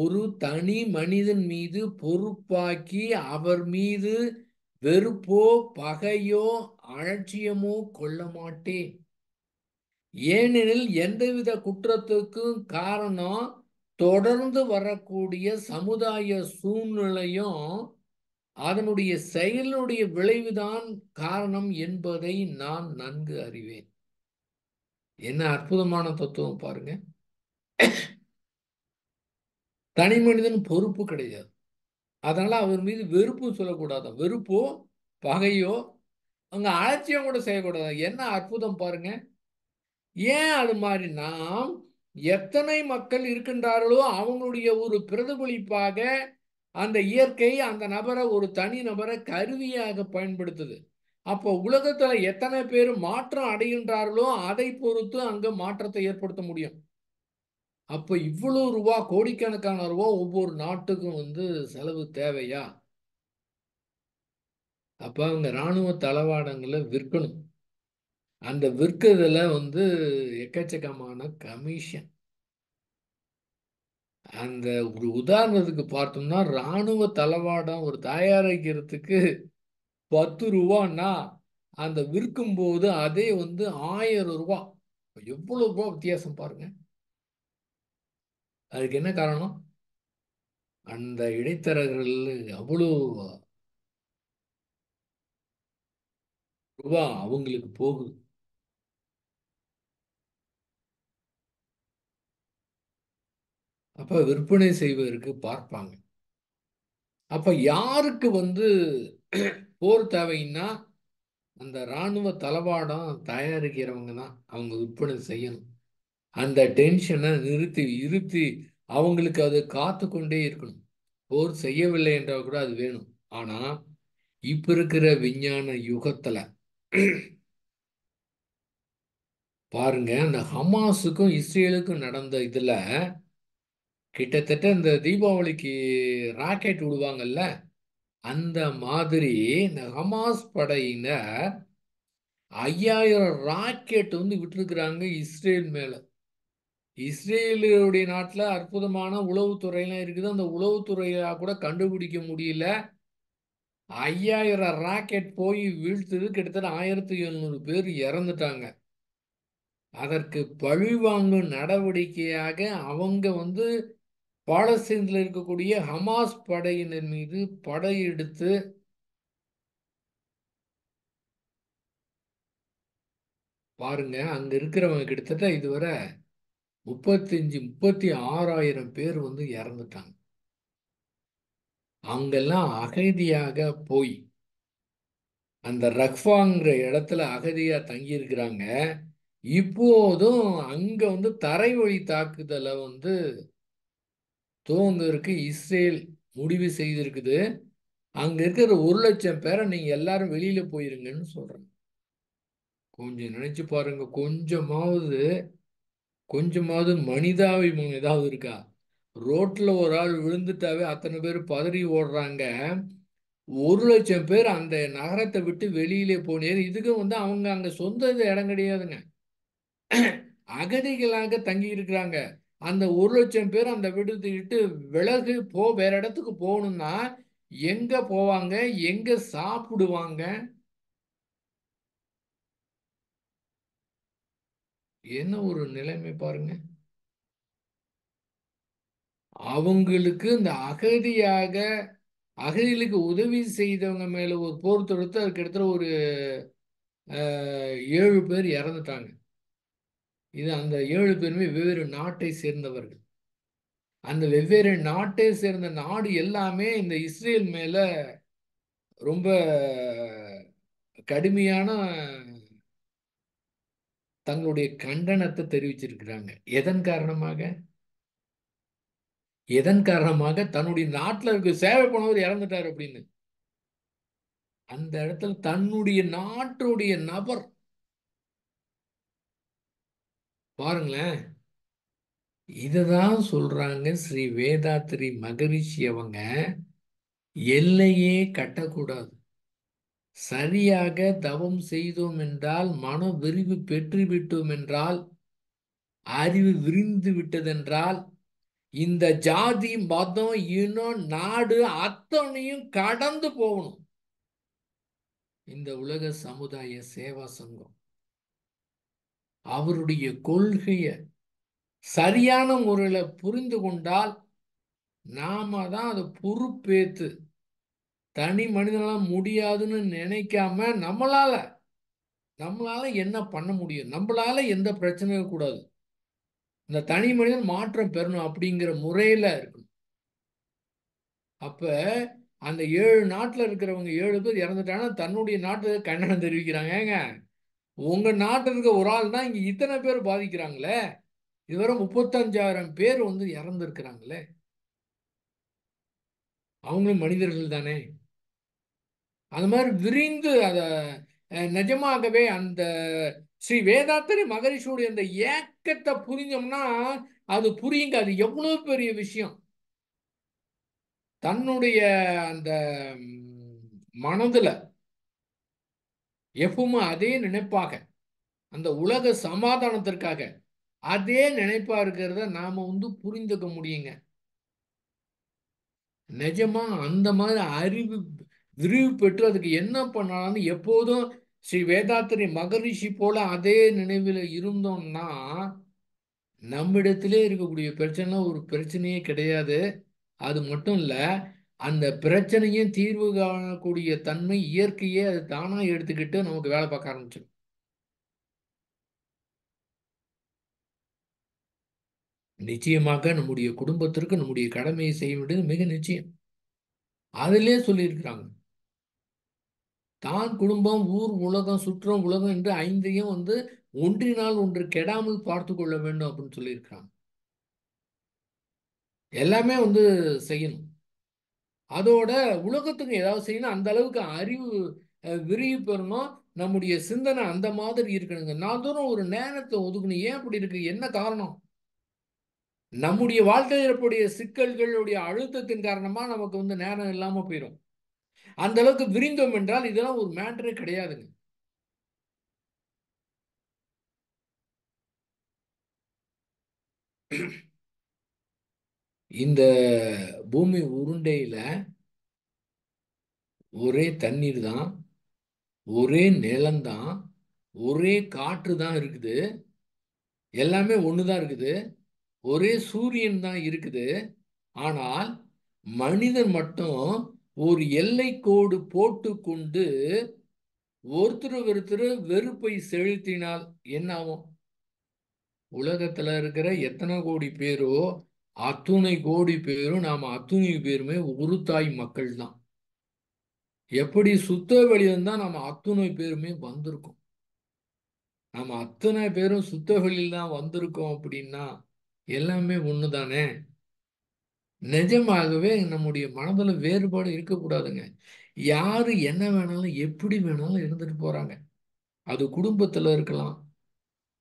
ஒரு தனி மனிதன் மீது பொறுப்பாக்கி அவர் மீது வெறுப்போ பகையோ அலட்சியமோ கொள்ள மாட்டேன். ஏனெனில் எந்தவித குற்றத்துக்கும் காரணம் தொடர்ந்து வரக்கூடிய சமுதாய சூழ்நிலையும் அதனுடைய செயலுடைய விளைவுதான் காரணம் என்பதை நான் நன்கு அறிவேன். என்ன அற்புதமான தத்துவம் பாருங்க. தனி மனிதன் பொறுப்பு கிடையாது. அதனால அவர் மீது வெறுப்பு சொல்லக்கூடாது. வெறுப்போ பகையோ அங்க அலட்சியம் கூட செய்யக்கூடாது. என்ன அற்புதம் பாருங்க. ஏன் அது மாதிரி நாம் எத்தனை மக்கள் இருக்கின்றார்களோ அவங்களுடைய ஒரு பிரதிபலிப்பாக அந்த இயற்கை அந்த நபரை ஒரு தனி நபரை கருவியாக பயன்படுத்துது. அப்போ உலகத்துல எத்தனை பேர் மாற்றம் அடைகின்றார்களோ அதை பொறுத்து அங்க மாற்றத்தை ஏற்படுத்த முடியும். அப்ப இவ்வளவு ரூபா கோடிக்கணக்கான ரூபா ஒவ்வொரு நாட்டுக்கும் செலவு தேவையா? அப்ப அவங்க இராணுவ தளவாடங்களை விற்கணும். அந்த விற்கிறதுல எக்கச்சக்கமான கமிஷன். அந்த ஒரு உதாரணத்துக்கு பார்த்தோம்னா இராணுவ தளவாடம் ஒரு தயாரிக்கிறதுக்கு 10 ரூபான்னா அந்த விற்கும் போது அதே 1000 ரூபாய். எவ்வளவு ரூபாய் வித்தியாசம் பாருங்க. அதுக்கு என்ன காரணம்? அந்த இடைத்தரகர்கள் அவ்வளவு ரூபா அவங்களுக்கு போகுது. அப்ப விற்பனை செய்வதற்கு பார்ப்பாங்க. அப்ப யாருக்கு போர் தேவைன்னா அந்த ராணுவ தளவாடம் தயாரிக்கிறவங்க தான் அவங்க விற்பனை செய்யணும். அந்த டென்ஷனை நிறுத்தி இருத்தி அவங்களுக்கு அது காத்து கொண்டே இருக்கணும். போர் செய்யவில்லை என்றால் கூட அது வேணும். ஆனா இப்ப இருக்கிற விஞ்ஞான யுகத்துல பாருங்க, அந்த ஹமாஸுக்கும் இஸ்ரேலுக்கும் நடந்த இதுல கிட்டத்தட்ட இந்த தீபாவளிக்கு ராக்கெட் விடுவாங்கல்ல, அந்த மாதிரி இந்த ஹமாஸ் படையினர் 5000 ராக்கெட் விட்டுருக்குறாங்க இஸ்ரேல் மேல. இஸ்ரேலுடைய நாட்டில் அற்புதமான உளவுத்துறையெல்லாம் இருக்குது. அந்த உளவுத்துறையா கூட கண்டுபிடிக்க முடியல. 5000 ராக்கெட் போய் வீழ்த்தது, கிட்டத்தட்ட 1700 பேர் இறந்துட்டாங்க. அதற்கு பழிவாங்கும் நடவடிக்கையாக அவங்க பாலஸ்தீனத்தில் இருக்கக்கூடிய ஹமாஸ் படையினர் மீது படையெடுத்து பாருங்க, அங்க இருக்கிறவங்க கிட்டத்தட்ட இதுவரை 36,000 பேர் இறந்துட்டாங்க. அவங்கெல்லாம் அகதியாக போய் அந்த ரக்ஃபாங்கிற இடத்துல அகதியா தங்கி இருக்கிறாங்க. இப்போதும் அங்க தரை வழி தாக்குதலை துவங்குவதற்கு இஸ்ரேல் முடிவு செய்திருக்குது. அங்க இருக்கிற 1,00,000 பேரை நீங்க எல்லாரும் வெளியில போயிருங்கன்னு சொல்றாங்க. கொஞ்சம் நினைச்சு பாருங்க, கொஞ்சமாவது மனிதாபிமானம் ஏதாவது இருக்கா? ரோட்ல ஒரு ஆள் விழுந்துட்டாவே அத்தனை பேர் பதறி ஓடுறாங்க. 1,00,000 பேர் அந்த நகரத்தை விட்டு வெளியிலே போனேன். இதுக்கு அவங்க அங்க சொந்த இடம் கிடையாதுங்க, அகதிகளாக தங்கி இருக்கிறாங்க. அந்த 1,00,000 பேர் அந்த விடுத்து விட்டு விலகு வேற இடத்துக்கு போகணும்னா எங்க போவாங்க? எங்க சாப்பிடுவாங்க? என்ன ஒரு நிலைமை பாருங்க. அவங்களுக்கு இந்த அகதிகளுக்கு உதவி செய்தவங்க மேல ஒரு போர் தொடுத்து அது கிட்டத்தட்ட ஒரு 7 பேர் இறந்துட்டாங்க. இது அந்த 7 பேருமே வெவ்வேறு நாட்டை சேர்ந்தவர்கள். அந்த வெவ்வேறு நாட்டை சேர்ந்த நாடு எல்லாமே இந்த இஸ்ரேல் மேல ரொம்ப கடுமையான தங்களுடைய கண்டனத்தை தெரிவிச்சிருக்கிறாங்க. எதன் காரணமாக தன்னுடைய நாட்டில் இருக்க சேவை பண்ணவர் இறந்துட்டார் அப்படின்னு. அந்த இடத்துல தன்னுடைய நாட்டுடைய நபர் பாருங்களேன். இதுதான் சொல்றாங்க ஸ்ரீ வேதாத்ரி மகரிஷி. அவங்க எல்லையே கட்டக்கூடாது. சரியாக தவம் செய்தோம் என்றால், மன விரிவு பெற்றுவிட்டோம் என்றால், அறிவு விரிந்து விட்டதென்றால், இந்த ஜாதி மதம் இனம் நாடு அத்தனையும் கடந்து போகணும். இந்த உலக சமுதாய சேவா சங்கம் அவருடைய கொள்கைய சரியான முறையில புரிந்து கொண்டால், நாம தான் அதை பொறுப்பேத்து தனி மனிதனால முடியாதுன்னு நினைக்காம நம்மளால என்ன பண்ண முடியும், நம்மளால எந்த பிரச்சனையும் கூடாது, இந்த தனி மனிதன் மாற்றம் பெறணும் அப்படிங்கிற முறையில இருக்கணும். அப்ப அந்த 7 நாட்டுல இருக்கிறவங்க 7 பேர் இறந்துட்டாங்கன்னா தன்னுடைய நாட்டுக்கு கண்டனம் தெரிவிக்கிறாங்க. ஏங்க, உங்க நாட்டில் இருக்க ஒரு ஆள் தான் இங்க இத்தனை பேர் பாதிக்கிறாங்களே, இதுவரை 35,000 பேர் இறந்து இருக்கிறாங்களே, அவங்களும் மனிதர்கள் தானே. அது மாதிரி விரிந்து அத நிஜமாகவே அந்த ஸ்ரீ வேதாத்திரி மகரிஷியுடைய அந்த ஏக்கத்தை புரிஞ்சோம்னா அது புரியுங்க. அது எவ்வளவு பெரிய விஷயம். தன்னுடைய அந்த மனதுல எப்பவுமே அதே நினைப்பாக, அந்த உலக சமாதானத்திற்காக அதே நினைப்பா இருக்கிறத நாம புரிந்துக்க முடியுங்க. நிஜமா அந்த மாதிரி அறிவு விரிவு பெற்று அதுக்கு என்ன பண்ணலாம்னு எப்போதும் ஸ்ரீ வேதாத்திரி மகரிஷி போல அதே நினைவில் இருந்தோம்னா நம்மிடத்திலே இருக்கக்கூடிய பிரச்சனை ஒரு பிரச்சனையே கிடையாது. அது மட்டும் இல்ல, அந்த பிரச்சனையும் தீர்வு காணக்கூடிய தன்மை இயற்கையே அது தானா எடுத்துக்கிட்டு நமக்கு வேலை பார்க்க ஆரம்பிச்சிடும். நிச்சயமாக நம்முடைய குடும்பத்திற்கு நம்முடைய கடமையை செய்ய வேண்டியது மிக நிச்சயம். அதிலே சொல்லியிருக்கிறாங்க, தான் குடும்பம் ஊர் உலகம் சுற்றம் உலகம் என்று ஐந்தையும் ஒன்றினால் ஒன்று கெடாமல் பார்த்து கொள்ள வேண்டும் அப்படின்னு சொல்லியிருக்கிறாங்க. எல்லாமே செய்யணும். அதோட உலகத்துக்கு ஏதாவது செய்யணும். அந்த அளவுக்கு அறிவு விரிவு பெறணும். நம்முடைய சிந்தனை அந்த மாதிரி இருக்கணுங்க. நான் தூரம் ஒரு நேரத்தை ஒதுக்கணும். ஏன் அப்படி இருக்கு? என்ன காரணம்? நம்முடைய வாழ்க்கையில் ஏற்படைய சிக்கல்களுடைய அழுத்தத்தின் காரணமா நமக்கு நேரம் இல்லாம போயிடும். அந்த அளவுக்கு விரிந்தோம் என்றால் இதெல்லாம் ஒரு மேட்டரே கிடையாதுங்க. இந்த பூமி உருண்டையில ஒரே தண்ணீர் தான், ஒரே நிலம்தான், ஒரே காற்று தான் இருக்குது. எல்லாமே ஒண்ணுதான் இருக்குது. ஒரே சூரியன் தான் இருக்குது. ஆனால் மனிதன் மட்டும் ஒரு எல்லை கோடு போட்டுக்கொண்டு ஒருத்தர் ஒருத்தர் வெறுப்பை செலுத்தினால் என்ன ஆகும்? உலகத்துல இருக்கிற எத்தனை கோடி பேரோ அத்துணை கோடி பேரும் நாம அத்துணை பேருமே ஒரு தாய் மக்கள் தான். எப்படி சுத்த வெளியில நாம அத்துணை பேருமே வந்திருக்கோம். நாம அத்தனை பேரும் சுத்த வெளியில் தான் வந்திருக்கோம் அப்படின்னா எல்லாமே ஒண்ணுதானே. நிஜமாகவே நம்முடைய மனதுல வேறுபாடு இருக்கக்கூடாதுங்க. யாரு என்ன வேணாலும் எப்படி வேணாலும் இருந்துட்டு போறாங்க. அது குடும்பத்துல இருக்கலாம்,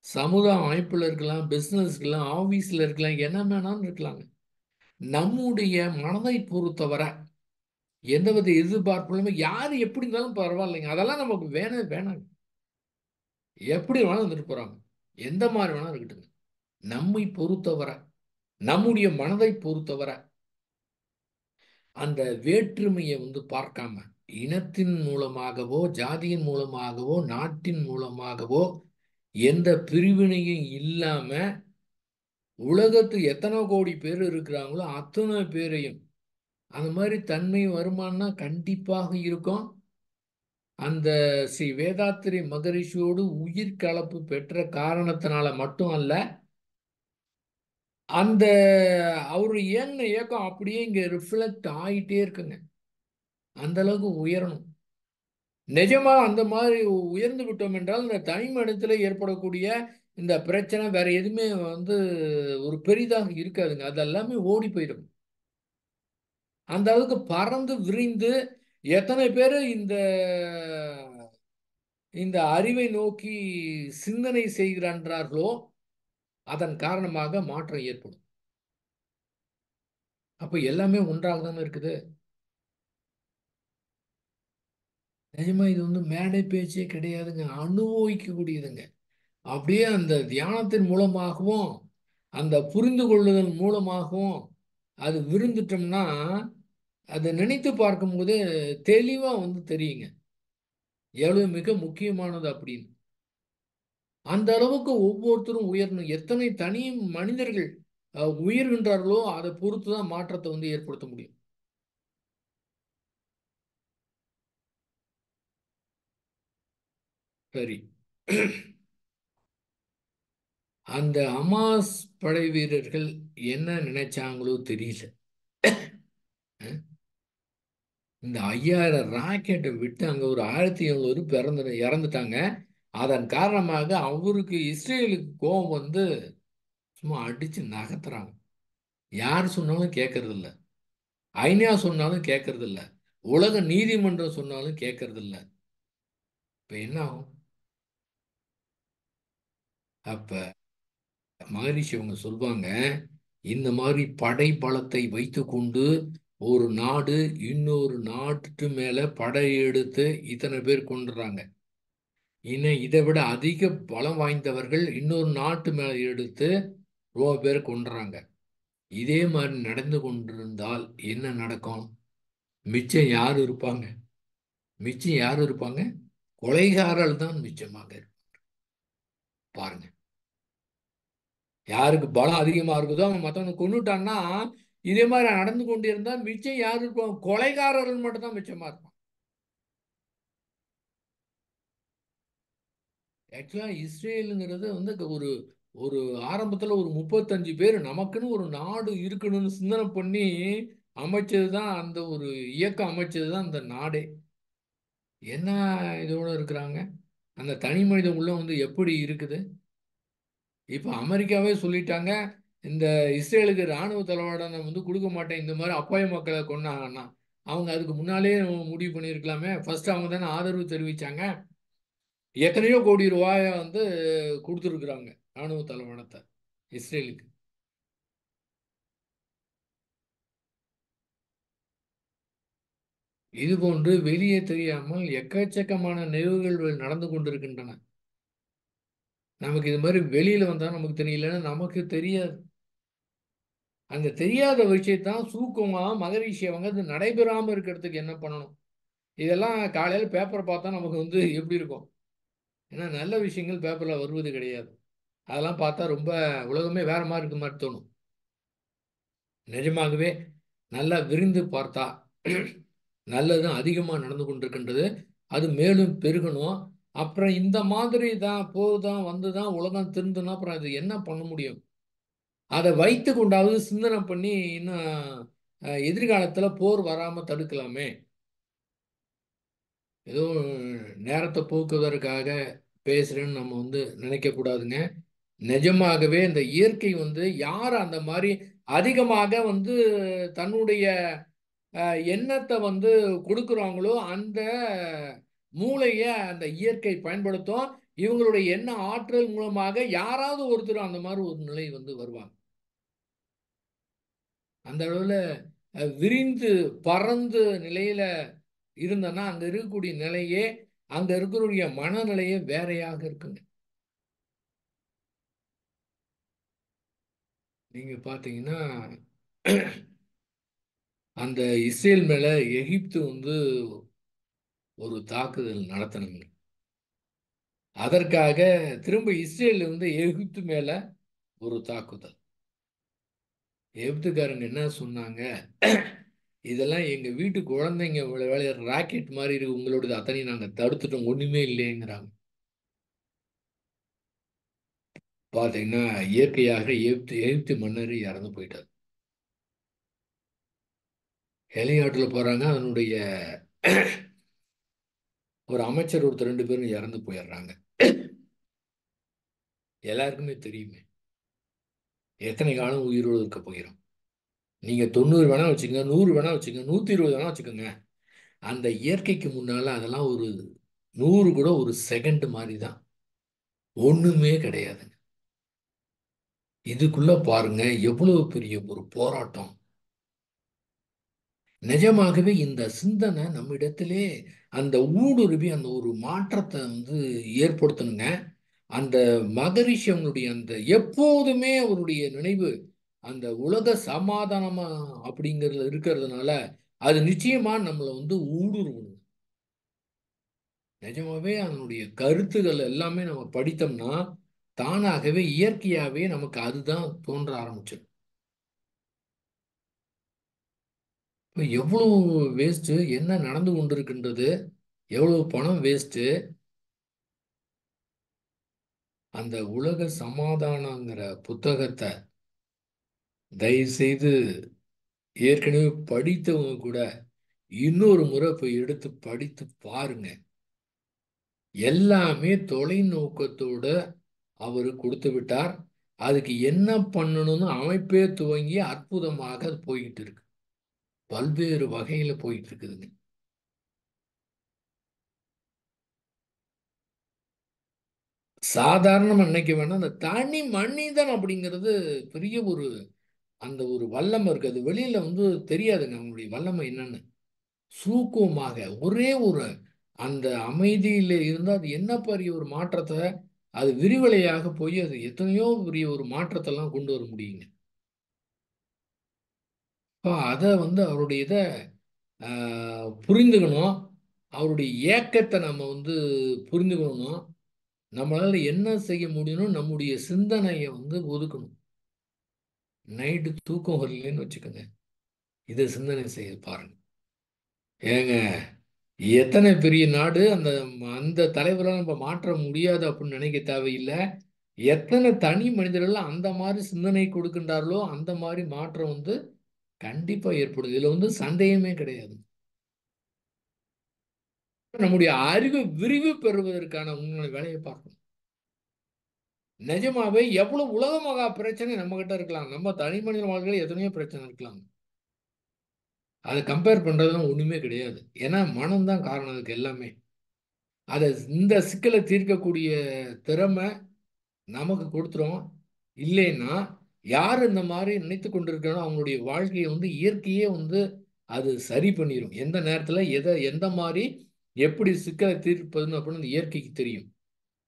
சமுதாய அமைப்புல இருக்கலாம், பிசினஸ் இருக்கலாம், ஆபீஸ்ல இருக்கலாம், என்ன வேணாலும் இருக்கலாங்க. நம்முடைய மனதை பொறுத்தவரை எந்தவித எதிர்பார்ப்புகளுமே யாரு எப்படி இருந்தாலும் பரவாயில்லைங்க. அதெல்லாம் நமக்கு வேணவே வேணாங்க. எப்படி வேணாலும் இருந்துட்டு போறாங்க. எந்த மாதிரி வேணாலும் இருக்கட்டுங்க. நம்மை பொறுத்தவரை, நம்முடைய மனதை பொறுத்தவரை அந்த வேற்றுமையை பார்க்காம, இனத்தின் மூலமாகவோ ஜாதியின் மூலமாகவோ நாட்டின் மூலமாகவோ எந்த பிரிவினையும் இல்லாம உலகத்து எத்தனை கோடி பேர் இருக்கிறாங்களோ அத்தனை பேரையும் அந்த மாதிரி தன்மை வருமானா கண்டிப்பாக இருக்கும். அந்த ஸ்ரீ வேதாத்திரி மகரிஷியோடு உயிர் கலப்பு பெற்ற காரணத்தினால மட்டும் அல்ல, அந்த அவரு இயங்கின இயக்கம் அப்படியே இங்க ரிஃப்ளெக்ட் ஆயிட்டே இருக்குங்க. அந்த அளவுக்கு உயரணும். நிஜமா அந்த மாதிரி உயர்ந்து விட்டோம் என்றால் இந்த தனி மனிதத்தில் ஏற்படக்கூடிய இந்த பிரச்சனை வேற எதுவுமே ஒரு பெரிதாக இருக்காதுங்க. அது எல்லாமே ஓடி போயிடும். அந்த அளவுக்கு பறந்து விரிந்து எத்தனை பேர் இந்த இந்த அறிவை நோக்கி சிந்தனை செய்கிறார்களோ அதன் காரணமாக மாற்றம் ஏற்படும். அப்ப எல்லாமே ஒன்றாக தானே இருக்குது. நிஜமா இது மேடை பேச்சே கிடையாதுங்க, அனுபவிக்கக்கூடியதுங்க. அப்படியே அந்த தியானத்தின் மூலமாகவும் அந்த புரிந்து கொள்ளுதல் மூலமாகவும் அது விருந்துட்டோம்னா அதை நினைத்து பார்க்கும்போது தெளிவா தெரியுங்க எவ்வளவு மிக முக்கியமானது அப்படின்னு. அந்த அளவுக்கு ஒவ்வொருத்தரும் உயரணும். எத்தனை தனி மனிதர்கள் உயர்கின்றார்களோ அதை பொறுத்து தான் மாற்றத்தை ஏற்படுத்த முடியும். சரி. அந்த ஹமாஸ் படை வீரர்கள் என்ன நினைச்சாங்களோ தெரியல. இந்த 5000 ராக்கெட்டை விட்டு அங்க ஒரு 1700 இறந்துட்டாங்க. அதன் காரணமாக அவருக்கு இஸ்ரேலுக்கு கோபம் சும்மா அடிச்சு நகர்த்துறாங்க. யார் சொன்னாலும் கேட்கறது இல்ல. ஐநா சொன்னாலும் கேட்கறது இல்ல. உலக நீதிமன்றம் சொன்னாலும் கேட்கறது இல்ல. இப்ப என்ன ஆகும்? அப்ப மகரிஷி அவங்க சொல்வாங்க, இந்த மாதிரி படை பலத்தை வைத்துக்கொண்டு ஒரு நாடு இன்னொரு நாட்டு மேல படையெடுத்து இத்தனை பேர் கொண்டுறாங்க. இன்னும் இதை விட அதிக பலம் வாய்ந்தவர்கள் இன்னொரு நாட்டு மேல எடுத்து ரொம்ப பேர் கொண்டுறாங்க. இதே மாதிரி நடந்து கொண்டிருந்தால் என்ன நடக்கும்? மிச்சம் யார் இருப்பாங்க? மிச்சம் யார் இருப்பாங்க? கொலைகாரர்கள் தான் மிச்சமாக பாருங்க. யாருக்கு பலம் அதிகமா இருக்குதோ அவன் மற்றவனை கொண்டுட்டான்னா இதே மாதிரி நடந்து கொண்டிருந்தா மிச்சம் யாரு இருப்பாங்க? கொலைகாரர்கள் மட்டும் தான் மிச்சமா இருப்பாங்க. ஆக்சுவலா இஸ்ரேலுங்கிறது வந்து ஒரு ஒரு ஆரம்பத்துல ஒரு 35 பேர் நமக்குன்னு ஒரு நாடு இருக்கணும்னு சிந்தனை பண்ணி அமைச்சதுதான், அந்த ஒரு இயக்கம் அமைச்சதுதான் அந்த நாடே. என்ன இதோட இருக்கிறாங்க? அந்த தனி மனித உள்ளம் வந்து எப்படி இருக்குது? இப்ப அமெரிக்காவே சொல்லிட்டாங்க, இந்த இஸ்ரேலுக்கு ராணுவ தளவாடம் நான் வந்து கொடுக்க மாட்டேன், இந்த மாதிரி அப்பாவி மக்களை கொன்னாங்கன்னா. அவங்க அதுக்கு முன்னாலே முடிவு பண்ணியிருக்கலாமே. ஃபர்ஸ்ட் அவங்க தானே ஆதரவு தெரிவிச்சாங்க. எத்தனையோ கோடி ரூபாய வந்து கொடுத்துருக்குறாங்க ராணுவ தளவாடத்தை இஸ்ரேலுக்கு. இது போன்று வெளியே தெரியாமல் எக்கச்சக்கமான நிகழ்வுகள் நடந்து கொண்டிருக்கின்றன. நமக்கு இது மாதிரி வெளியில வந்தா நமக்கு தெரியலன்னா நமக்கு தெரியாது. அந்த தெரியாத விஷயத்தான் சூக்கமா மகரிஷி அவங்க அது நடைபெறாம இருக்கிறதுக்கு என்ன பண்ணணும்? இதெல்லாம் காலையில பேப்பர் பார்த்தா நமக்கு வந்து எப்படி இருக்கும்? ஏன்னா நல்ல விஷயங்கள் பேப்பர்ல வருவது கிடையாது. அதெல்லாம் பார்த்தா ரொம்ப உலகமே வேற மாதிரி இருக்க மாதிரி தோணும். நிஜமாகவே நல்லா விரிந்து பார்த்தா நல்லதும் அதிகமாக நடந்து கொண்டிருக்கின்றது. அது மேலும் பெருகணும். அப்புறம் இந்த மாதிரி தான் போதுதான் வந்து தான் உலகம் திருந்தணும். அப்புறம் அது என்ன பண்ண முடியும்? அதை வைத்து கொண்டாவது சிந்தனை பண்ணி இன்னும் எதிர்காலத்துல போர் வராம தடுக்கலாமே. ஏதோ நேரத்தை போக்குவதற்காக பேசுறேன்னு நம்ம வந்து நினைக்க கூடாதுங்க. நிஜமாகவே இந்த இயற்கை வந்து யார் அந்த மாதிரி அதிகமாக வந்து தன்னுடைய எண்ணத்தை வந்து கொடுக்குறாங்களோ அந்த மூளைய அந்த இயற்கை பயன்படுத்தும். இவங்களுடைய எண்ண ஆற்றல் மூலமாக யாராவது ஒருத்தர் அந்த மாதிரி ஒரு நிலை வந்து வருவாங்க. அந்த அளவுல விரிந்து பறந்து நிலையில இருந்தனா அங்க இருக்கக்கூடிய நிலையே, அங்க இருக்கக்கூடிய மனநிலையே வேறையாக இருக்குங்க. நீங்க பாத்தீங்கன்னா அந்த இஸ்ரேல் மேல எகிப்து வந்து ஒரு தாக்குதல் நடத்தினாங்க. அதற்காக திரும்ப இஸ்ரேல் வந்து எகிப்து மேல ஒரு தாக்குதல். எகிப்துக்காரங்க என்ன சொன்னாங்க? இதெல்லாம் எங்க வீட்டு குழந்தைங்க விளையாடுற ராக்கெட் மாதிரி இருக்கு, உங்களோடது அத்தனையும் நாங்க தடுத்துட்டோம், ஒண்ணுமே இல்லைங்கிறாங்க. பாத்தீங்கன்னா இயற்கையாக எகிப்து எகிப்து மன்னர் இறந்து போயிட்டார். ஹெலிகாப்டர்ல போறாங்க. அதனுடைய ஒரு அமைச்சர் ஒருத்தர் 2 பேரும் இறந்து போயிடுறாங்க. எல்லாருக்குமே தெரியுமே எத்தனை காலம் உயிரோடு இருக்க போகிறோம். நீங்க 90 வேணா வச்சுக்கோங்க, 100 வேணா வச்சுக்கோங்க, 120 வேணா வச்சுக்கோங்க. அந்த இயற்கைக்கு முன்னால அதெல்லாம் ஒரு 100 கூட ஒரு செகண்ட் மாதிரி தான். ஒண்ணுமே கிடையாதுங்க. இதுக்குள்ள பாருங்க எவ்வளவு பெரிய ஒரு போராட்டம். நிஜமாகவே இந்த சிந்தனை நம்மிடத்திலே அந்த ஊடுருவி அந்த ஒரு மாற்றத்தை வந்து ஏற்படுத்தணுங்க. அந்த மகரிஷி அவங்களுடைய அந்த எப்போதுமே அவருடைய நினைவு அந்த உலக சமாதானமா அப்படிங்கிறதுல இருக்கிறதுனால அது நிச்சயமா நம்மளை வந்து ஊடுருவணும். நிஜமாவே அதனுடைய கருத்துக்கள் எல்லாமே நம்ம படித்தோம்னா தானாகவே இயற்கையாவே நமக்கு அதுதான் தோன்ற ஆரம்பிச்சிடும். இப்போ எவ்வளவு வேஸ்ட் என்ன நடந்து கொண்டிருக்கின்றது, எவ்வளவு பணம் வேஸ்ட். அந்த உலக சமாதானங்கிற புத்தகத்தை தயவு செய்து ஏற்கனவே படித்தவங்க கூட இன்னொரு முறை போய் எடுத்து படித்து பாருங்க. எல்லாமே தொலைநோக்கத்தோட அவரு கொடுத்து விட்டார். அதுக்கு என்ன பண்ணணும்னு அமைப்பே துவங்கி அற்புதமாக அது போய்கிட்டு இருக்கு. பல்வேறு வகையில போயிட்டு இருக்குதுங்க. சாதாரணமா நினைக்க வேண்டாம். அந்த தனி மனிதன் அப்படிங்கிறது பெரிய ஒரு அந்த ஒரு வல்லமை இருக்கு. அது வெளியில வந்து தெரியாதுங்க அவங்களுடைய வல்லமை என்னன்னு. சூக்குவமாக ஒரே ஒரு அந்த அமைதியில இருந்தால் அது என்ன பெரிய ஒரு மாற்றத்தை அது விரிவலையாக போய் அது எத்தனையோ பெரிய ஒரு மாற்றத்தெல்லாம் கொண்டு வர முடியுங்க. இப்போ அதை வந்து அவருடைய இதை புரிந்துக்கணும். அவருடைய ஏக்கத்தை நம்ம வந்து புரிந்துக்கணும். நம்மளால என்ன செய்ய முடியும்னு நம்முடைய சிந்தனையை வந்து ஒதுக்கணும். நைட்டு தூக்கம் வரலன்னு வச்சுக்கோங்க. இதை சிந்தனை செய்ய பாருங்க. ஏங்க, எத்தனை பெரிய நாடு அந்த அந்த தலைவரை நம்ம மாற்ற முடியாது அப்படின்னு நினைக்க தேவையில்லை. எத்தனை தனி மனிதர்கள் அந்த மாதிரி சிந்தனை கொடுக்கின்றார்களோ அந்த மாதிரி மாற்றம் வந்து கண்டிப்பா ஏற்படுது. இதுல வந்து சந்தேகமே கிடையாது. நம்முடைய அறிவு விரிவு பெறுவதற்கான உண்மை வேலையை பார்க்கணும். நிஜமாவே எவ்வளவு உலகமாக பிரச்சனை நம்ம கிட்ட இருக்கலாம். நம்ம தனி மனித வாழ்க்கையில் எத்தனையோ பிரச்சனை இருக்கலாம். அதை கம்பேர் பண்றதுலாம் ஒண்ணுமே கிடையாது. ஏன்னா மனம்தான் காரணம் அதுக்கு எல்லாமே. அதை இந்த சிக்கலை தீர்க்கக்கூடிய திறமை நமக்கு கொடுத்துரும். இல்லைன்னா யார் இந்த மாதிரி நினைத்து கொண்டிருக்கானோ அவங்களுடைய வாழ்க்கையை வந்து இயற்கையே வந்து அது சரி பண்ணிடும். எந்த நேரத்தில் எதை எந்த மாதிரி எப்படி சிக்கலை தீர்ப்பதுன்னு அப்படின்னு அந்த இயற்கைக்கு தெரியும்.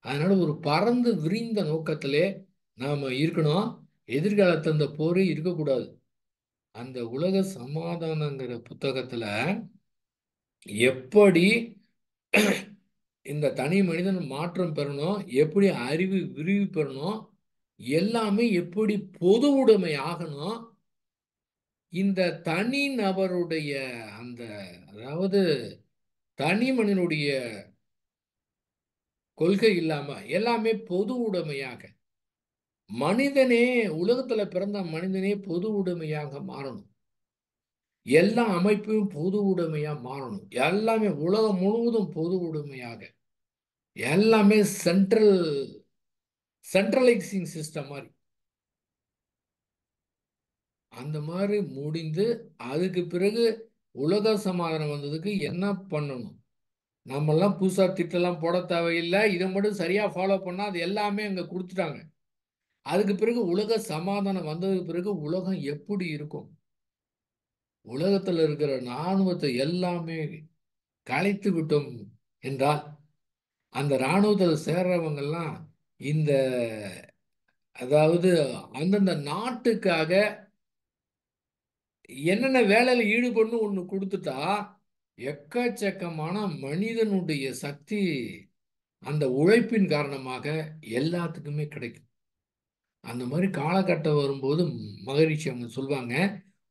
அதனால ஒரு பறந்து விரிந்த நோக்கத்திலே நாம இருக்கணும். எதிர்காலத்தில் அந்த போரே இருக்கக்கூடாது. அந்த உலக சமாதானங்கிற புத்தகத்துல எப்படி இந்த தனி மனிதன் மாற்றம் பெறணும், எப்படி அறிவு விரிவு பெறணும், எல்லாமே எப்படி பொது உடைமை ஆகணும், இந்த தனி நபருடைய அந்த அதாவது தனி மனிதனுடைய கொள்கை இல்லாம எல்லாமே பொது உடைமையாக மனிதனே உலகத்துல பிறந்த மனிதனே பொது உடைமையாக மாறணும். எல்லா அமைப்பும் பொது உடைமையா மாறணும். எல்லாமே உலகம் முழுவதும் பொது உடைமையாக எல்லாமே சென்ட்ரலைசிங் சிஸ்டம் மாதிரி அந்த மாதிரி முடிந்து அதுக்கு பிறகு உலக சமாதானம் வந்ததுக்கு என்ன பண்ணணும்? நம்மெல்லாம் புதுசா திட்டெல்லாம் போட தேவையில்லை. இதை மட்டும் சரியா ஃபாலோ பண்ணா அது எல்லாமே அங்க கொடுத்துட்டாங்க. அதுக்கு பிறகு உலக சமாதானம் வந்ததுக்கு பிறகு உலகம் எப்படி இருக்கும்? உலகத்தில் இருக்கிற இராணுவத்தை எல்லாமே கலைத்து விட்டோம் என்றால் அந்த இராணுவத்தில் சேர்றவங்கெல்லாம் இந்த அதாவது அந்தந்த நாட்டுக்காக என்னென்ன வேலையில் ஈடுபடணும் ஒன்று கொடுத்துட்டா எக்கச்சக்கமான மனிதனுடைய சக்தி அந்த உழைப்பின் காரணமாக எல்லாத்துக்குமே கிடைக்கும். அந்த மாதிரி காலகட்டம் வரும்போது மகரிஷி அவங்க சொல்லுவாங்க,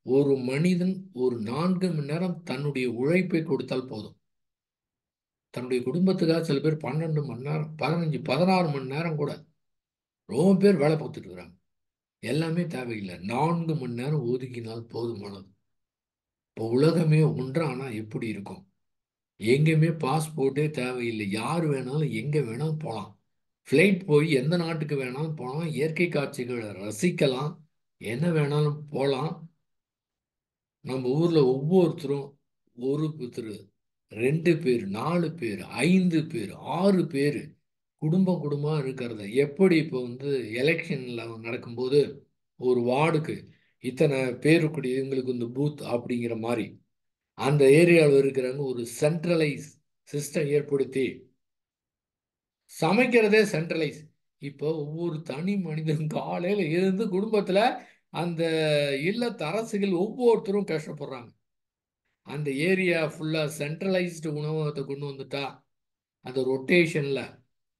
ஒரு மனிதன் ஒரு 4 மணி நேரம் தன்னுடைய உழைப்பை கொடுத்தால் போதும். தன்னுடைய குடும்பத்துக்காக சில பேர் 12 மணி நேரம் 15 16 மணி நேரம் கூட ரொம்ப பேர் வேலை பார்த்துட்டு இருக்கிறாங்க. எல்லாமே தேவையில்லை, 4 மணி நேரம் ஒதுக்கினால் போதுமானது. இப்போ உலகமே ஒன்றானா எப்படி இருக்கும்? எங்கேயுமே பாஸ்போர்ட்டே தேவையில்லை, யார் வேணாலும் எங்கே வேணாலும் போகலாம். ஃப்ளைட் போய் எந்த நாட்டுக்கு வேணாலும் போகலாம், இயற்கை காட்சிகளை ரசிக்கலாம், என்ன வேணாலும் போகலாம். நம்ம ஊரில் ஒவ்வொருத்தரும் ஒருத்தர் 2 பேர் 4 பேர் 5 பேர் 6 பேர் குடும்பம் குடும்பமாக இருக்கிறத எப்படி இப்போ வந்து எலெக்ஷனில் நடக்கும்போது ஒரு வார்டுக்கு இத்தனை பேருக்குடைய இவங்களுக்கு இந்த பூத் அப்படிங்கிற மாதிரி அந்த ஏரியாவில் இருக்கிறவங்க ஒரு சென்ட்ரலைஸ் சிஸ்டம் ஏற்படுத்தி சமைக்கிறதே சென்ட்ரலைஸ். இப்போ ஒவ்வொரு தனி மனிதன் காலையில் இருந்து குடும்பத்தில் அந்த இல்லத்தரசிகள் ஒவ்வொருத்தரும் கஷ்டப்படுறாங்க. அந்த ஏரியா ஃபுல்லாக சென்ட்ரலைஸ்டு உணவகத்தை கொண்டு வந்துட்டா அந்த ரொட்டேஷனில்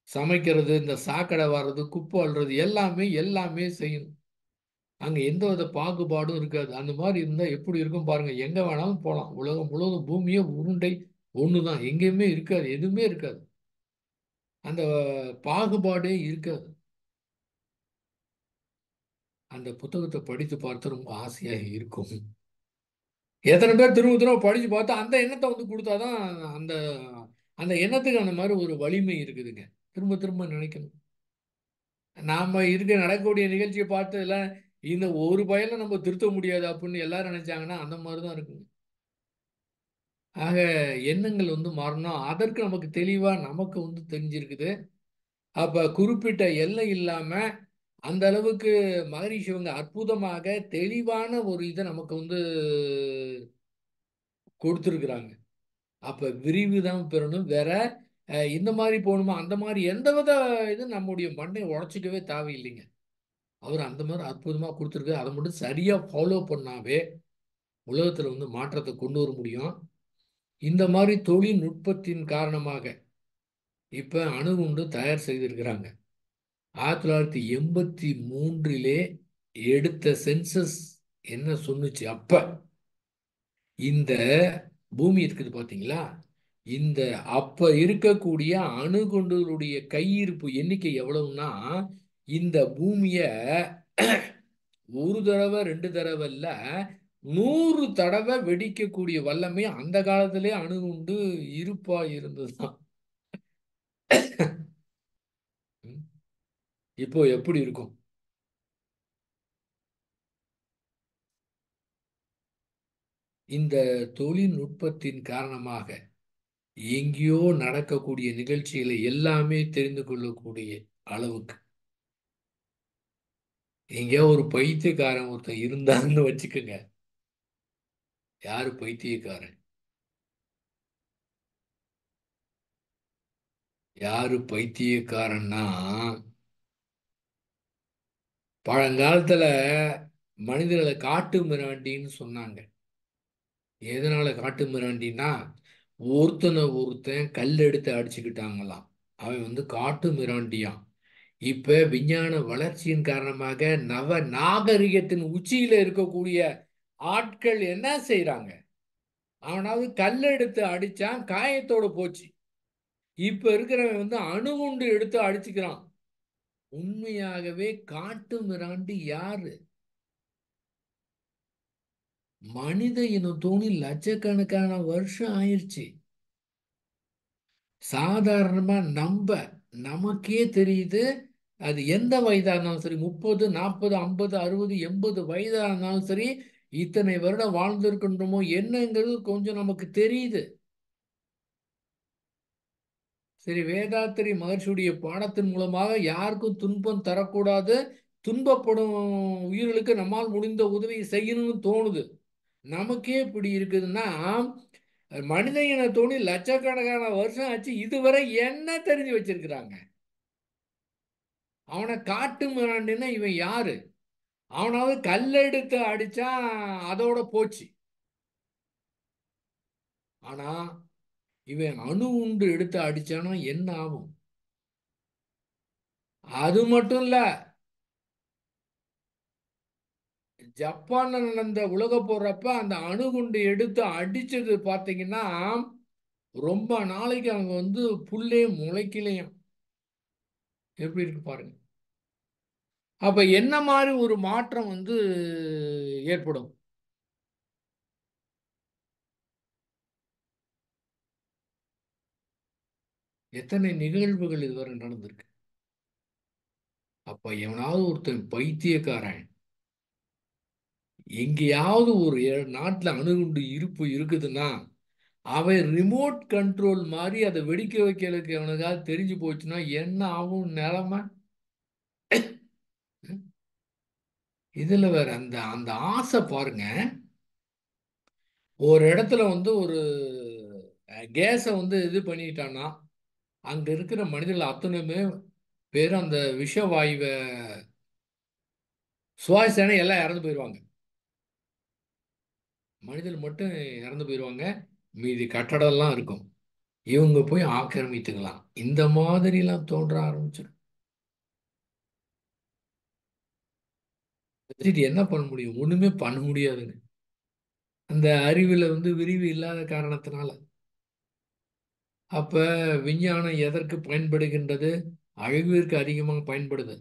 சமைக்கிறது, இந்த சாக்கடை வர்றது, குப்பை அள்ளுறது எல்லாமே எல்லாமே செய்யணும். அங்கே எந்த வித பாகுபாடும் இருக்காது. அந்த மாதிரி இருந்தால் எப்படி இருக்கும் பாருங்க. எங்கே வேணாலும் போகலாம். உலகம் முழுவதும் பூமியே உருண்டை ஒன்று தான், எங்கேயுமே இருக்காது, எதுவுமே இருக்காது. அந்த பாகுபாடே இருக்காது. அந்த புத்தகத்தை படித்து பார்த்து ரொம்ப ஆசையாக இருக்கும். எத்தனை பேர் திரும்ப திரும்ப படித்து பார்த்தா அந்த எண்ணத்தை வந்து கொடுத்தாதான் அந்த அந்த எண்ணத்துக்கு அந்த மாதிரி ஒரு வலிமை இருக்குதுங்க. திரும்ப திரும்ப நினைக்கணும். நாம இருக்க நடக்கக்கூடிய நிகழ்ச்சியை பார்த்து எல்லாம் இந்த ஒரு பயனை நம்ம திருத்த முடியாது அப்படின்னு எல்லாரும் நினைச்சாங்கன்னா அந்த மாதிரி தான் இருக்குங்க. ஆக எண்ணங்கள் வந்து மாறணும். அதற்கு நமக்கு தெளிவா நமக்கு வந்து தெரிஞ்சிருக்குது. அப்ப குறிப்பிட்ட எல்லை இல்லாம அந்த அளவுக்கு மகரிஷி இவங்க அற்புதமாக தெளிவான ஒரு இதை நமக்கு வந்து கொடுத்துருக்குறாங்க. அப்ப விரிவு தான் பெறணும். வேற இந்த மாதிரி போகணுமா அந்த மாதிரி எந்த வித இது நம்முடைய மண்ணை உடச்சிக்கவே தேவையில்லைங்க. அவர் அந்த மாதிரி அற்புதமா கொடுத்துருக்கு. அதை மட்டும் சரியா ஃபாலோ பண்ணாவே உலகத்துல வந்து மாற்றத்தை கொண்டு வர முடியும். இந்த மாதிரி தொழில்நுட்பத்தின் காரணமாக இப்ப அணுகுண்டு தயார் செய்திருக்கிறாங்க. 1983 எடுத்த சென்சஸ் என்ன சொன்னுச்சு அப்ப, இந்த பூமி இருக்குது பாத்தீங்களா, இந்த அப்ப இருக்கக்கூடிய அணுகுண்டுகளுடைய கையிருப்பு எண்ணிக்கை எவ்வளவுன்னா, இந்த பூமிய ஒரு தடவை 2 தடவை இல்ல, 100 தடவை வெடிக்கக்கூடிய வல்லமை அந்த காலத்திலே அணுகுண்டு இருப்பா இருந்ததுதான். ம். இப்போ எப்படி இருக்கும்? இந்த தொழில்நுட்பத்தின் காரணமாக எங்கேயோ நடக்கக்கூடிய நிகழ்ச்சிகளை எல்லாமே தெரிந்து கொள்ளக்கூடிய அளவுக்கு எங்கேயோ ஒரு பைத்தியக்காரன் ஒருத்தன் இருந்தான்னு வச்சுக்கோங்க. யாரு பைத்தியக்காரன்? யாரு பைத்தியக்காரன்னா, பழங்காலத்துல மனிதர்களை காட்டு மிராண்டின்னு சொன்னாங்க. எதனால காட்டு மிராண்டின்னா, ஒருத்தனை ஒருத்தன் கல் எடுத்து அடிச்சுக்கிட்டாங்களாம். அவன் வந்து காட்டு மிராண்டியான். இப்ப விஞ்ஞான வளர்ச்சியின் காரணமாக நவ நாகரிகத்தின் உச்சியில இருக்கக்கூடிய ஆட்கள் என்ன செய்றாங்க? அவனாவது கல் எடுத்து அடிச்சான், காயத்தோட போச்சு. இப்ப இருக்கிறவன் வந்து அணுகுண்டு எடுத்து அடிச்சுக்கிறான். உண்மையாகவே காட்டு மிராண்டி யாரு? மனித இனம் தோணி லட்சக்கணக்கான வருஷம் ஆயிருச்சு. சாதாரணமா நமக்கே தெரியுது. அது எந்த வயதா இருந்தாலும் சரி, 30, 40, 50, 60, 80 வயதா இருந்தாலும் சரி, இத்தனை வருடம் வாழ்ந்திருக்கின்றோமோ என்னங்கிறது கொஞ்சம் நமக்கு தெரியுது. சரி, வேதாத்திரி மகர்ஷியுடைய பாடத்தின் மூலமாக யாருக்கும் துன்பம் தரக்கூடாது, துன்பப்படும் உயிர்களுக்கு நம்மால் முடிந்த உதவி செய்யணும்னு தோணுது. நமக்கே இப்படி இருக்குதுன்னா, மனித இனத்தோணி லட்சக்கணக்கான வருஷம் ஆச்சு, இதுவரை என்ன தெரிஞ்சு வச்சிருக்கிறாங்க? அவனை காட்டு மிராண்டின்னா இவன் யாரு? அவனாவது கல்லெடுத்து அடிச்சான், அதோட போச்சு. ஆனா இவன் அணு உண்டு எடுத்து அடிச்சானா என்ன ஆகும்? அது மட்டும் இல்ல, ஜப்பான்ல நடந்த உலக போறப்ப அந்த அணுகுண்டு எடுத்து அடிச்சது பாத்தீங்கன்னா, ரொம்ப நாளைக்கு அங்க வந்து புல்லே முளைக்கலையாம். எப்படி இருக்கு பாருங்க. அப்ப என்ன மாதிரி ஒரு மாற்றம் வந்து ஏற்படும்? எத்தனை நிகழ்வுகள் இதுவரை நடந்திருக்கு? அப்ப எவனாவது ஒருத்தன் பைத்தியக்காரன் எங்கேயாவது ஒரு நாட்டுல அணுகுண்டு இருப்பு இருக்குதுன்னா, அவன் ரிமோட் கண்ட்ரோல் மாதிரி அதை வெடிக்க வைக்கிறதுக்கு அவனுக்காவது தெரிஞ்சு போச்சுன்னா என்ன ஆகும் நிலைமை? இதுல வேற அந்த அந்த ஆசை பாருங்க. ஒரு இடத்துல வந்து ஒரு கேஸை வந்து இது பண்ணிட்டான்னா, அங்க இருக்கிற மனிதர்கள் அத்தனையுமே பேரும் அந்த விஷ வாயுவை சுவாசிச்சானே எல்லாம் இறந்து போயிடுவாங்க. மனிதர்கள் மட்டும் இறந்து போயிடுவாங்க. மீதி கட்டடம்லாம் இருக்கும். இவங்க போய் ஆக்கிரமித்துக்கலாம். இந்த மாதிரிலாம் தோன்ற ஆரம்பிச்சிடும். இது என்ன பண்ண முடியும்? ஒண்ணுமே பண்ண முடியாதுங்க. அந்த அறிவுல வந்து விரிவு இல்லாத காரணத்தினால. அப்ப விஞ்ஞானம் எதற்கு பயன்படுகின்றது? அழிவிற்கு அதிகமாக பயன்படுது.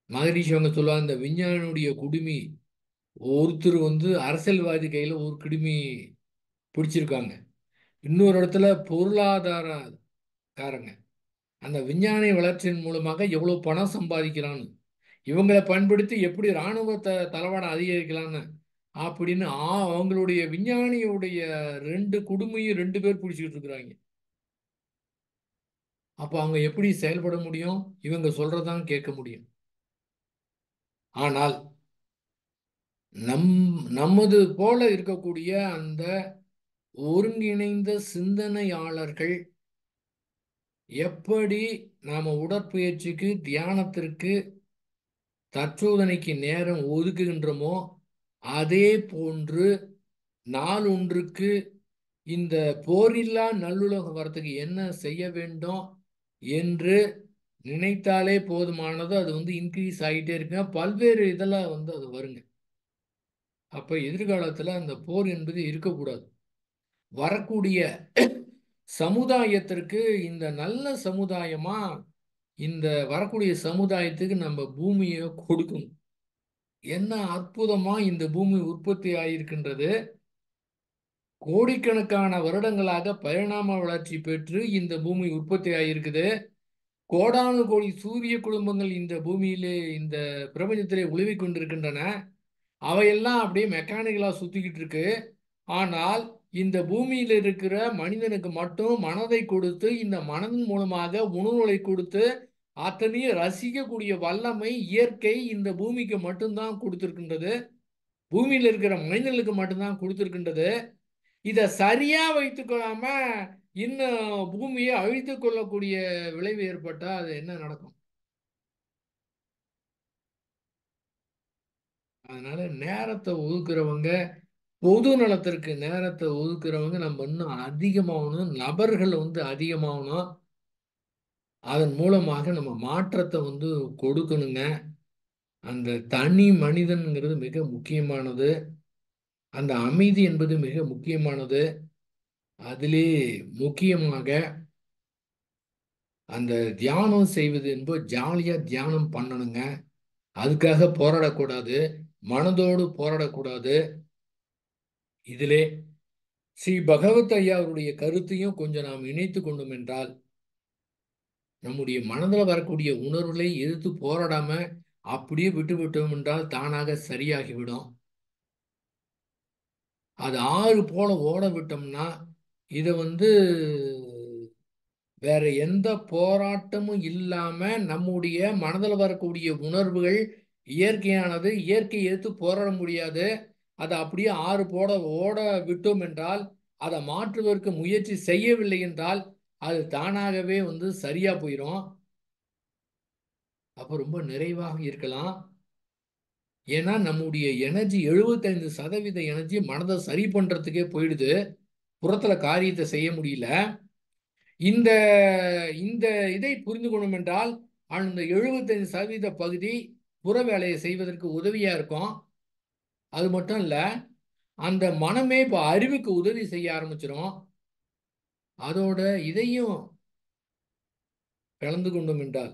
மகரிஷி அவங்க சொல்லுவாங்க, இந்த விஞ்ஞானியுடைய குடுமி ஒருத்தர் வந்து அரசியல்வாதி கையில ஒரு குடுமி பிடிச்சிருக்காங்க. இன்னொரு இடத்துல பொருளாதாரக்காரங்க அந்த விஞ்ஞான வளர்ச்சியின் மூலமாக எவ்வளவு பணம் சம்பாதிக்கிறான்னு, இவங்களை பயன்படுத்தி எப்படி இராணுவத்தை தளவாடம் அதிகரிக்கலான்னு அப்படின்னு அவங்களுடைய விஞ்ஞானியுடைய 2 குடுமையும் 2 பேர் பிடிச்சிக்கிட்டு இருக்கிறாங்க. அப்ப அவங்க எப்படி செயல்பட முடியும்? இவங்க சொல்றதான் கேட்க முடியும். ஆனால் நம் நமது போல இருக்கக்கூடிய அந்த ஒருங்கிணைந்த சிந்தனையாளர்கள் எப்படி நாம உடற்பயிற்சிக்கு, தியானத்திற்கு, தற்சோதனைக்கு நேரம் ஒதுக்குகின்றோமோ அதே போன்று நாள் ஒன்றுக்கு இந்த போரில்லா நல்லுலகம் வரத்துக்கு என்ன செய்ய வேண்டும் என்று நினைத்தாலே போதுமானது. அது இன்க்ரீஸ் ஆகிட்டே இருக்குங்க. பல்வேறு இதெல்லாம் அது வருங்க. அப்ப எதிர்காலத்துல அந்த போர் என்பது இருக்கக்கூடாது. வரக்கூடிய சமுதாயத்திற்கு இந்த நல்ல சமுதாயமா இந்த வரக்கூடிய சமுதாயத்துக்கு நம்ம பூமியை கொடுக்கணும். என்ன அற்புதமா இந்த பூமி உற்பத்தி ஆகியிருக்கின்றது. கோடிக்கணக்கான வருடங்களாக பரிணாம வளர்ச்சி பெற்று இந்த பூமி உற்பத்தி ஆகியிருக்குது. கோடானு கோடி சூரிய குடும்பங்கள் இந்த பூமியிலே இந்த பிரபஞ்சத்திலே உழுவிக் கொண்டிருக்கின்றன. அவையெல்லாம் அப்படியே மெக்கானிக்கலா சுத்திக்கிட்டு இருக்கு. ஆனால் இந்த பூமியில் இருக்கிற மனிதனுக்கு மட்டும் மனதை கொடுத்து இந்த மனதின் மூலமாக உணர்வுகளை கொடுத்து அத்தனையும் ரசிக்கக்கூடிய வல்லமை இயற்கை இந்த பூமிக்கு மட்டும்தான் கொடுத்திருக்கின்றது. பூமியில் இருக்கிற மனிதர்களுக்கு மட்டும்தான் கொடுத்திருக்கின்றது. இதை சரியா வைத்துக் கொள்ளாம இன்னும் பூமியை அழித்துக் கொள்ளக்கூடிய விளைவு ஏற்பட்டா அது என்ன நடக்கும்? அதனால நேரத்தை ஒதுக்குறவங்க, பொது நலத்திற்கு நேரத்தை ஒதுக்குறவங்க நம்ம இன்னும் அதிகமாகணும். நபர்கள் அதிகமாகணும். அதன் மூலமாக நம்ம மாற்றத்தை கொடுக்கணுங்க. அந்த தனி மனிதன்கிறது மிக முக்கியமானது. அந்த அமைதி என்பது மிக முக்கியமானது. அதிலே முக்கியமாக அந்த தியானம் செய்வது என்பது ஜாலியா தியானம் பண்ணணுங்க. அதுக்காக போராடக்கூடாது. மனதோடு போராடக்கூடாது. இதிலே ஸ்ரீ பகவத் ஐயா அவருடைய கருத்தையும் கொஞ்சம் நாம் இணைத்து கொண்டோம் என்றால் நம்முடைய மனதில் வரக்கூடிய உணர்வுகளை எதிர்த்து போராடாம அப்படியே விட்டுவிட்டோம் என்றால் தானாக சரியாகிவிடும். அது ஆறு போல ஓட விட்டோம்னா இதை வேற எந்த போராட்டமும் இல்லாம நம்முடைய மனதில் வரக்கூடிய உணர்வுகள் இயற்கையானது. இயற்கையை எதிர்த்து போராட முடியாது. அதை அப்படியே ஆறு போட ஓட விட்டோம் என்றால், அதை மாற்றுவதற்கு முயற்சி செய்யவில்லை என்றால் அது தானாகவே சரியா போயிடும். அப்ப ரொம்ப நிறைவாக இருக்கலாம். ஏன்னா நம்முடைய எனர்ஜி 75% எனர்ஜி மனதை சரி பண்றதுக்கே போயிடுது. புறத்துல காரியத்தை செய்ய முடியல. இந்த இந்த இதை புரிந்து கொள்ளும் என்றால் அந்த 75% பகுதி புற வேலையை செய்வதற்கு உதவியா இருக்கும். அது மட்டும் இல்ல, அந்த மனமே இப்போ அறிவுக்கு உதவி செய்ய ஆரம்பிச்சிடும். அதோட இதையும் கலந்து கொண்டோம் என்றால்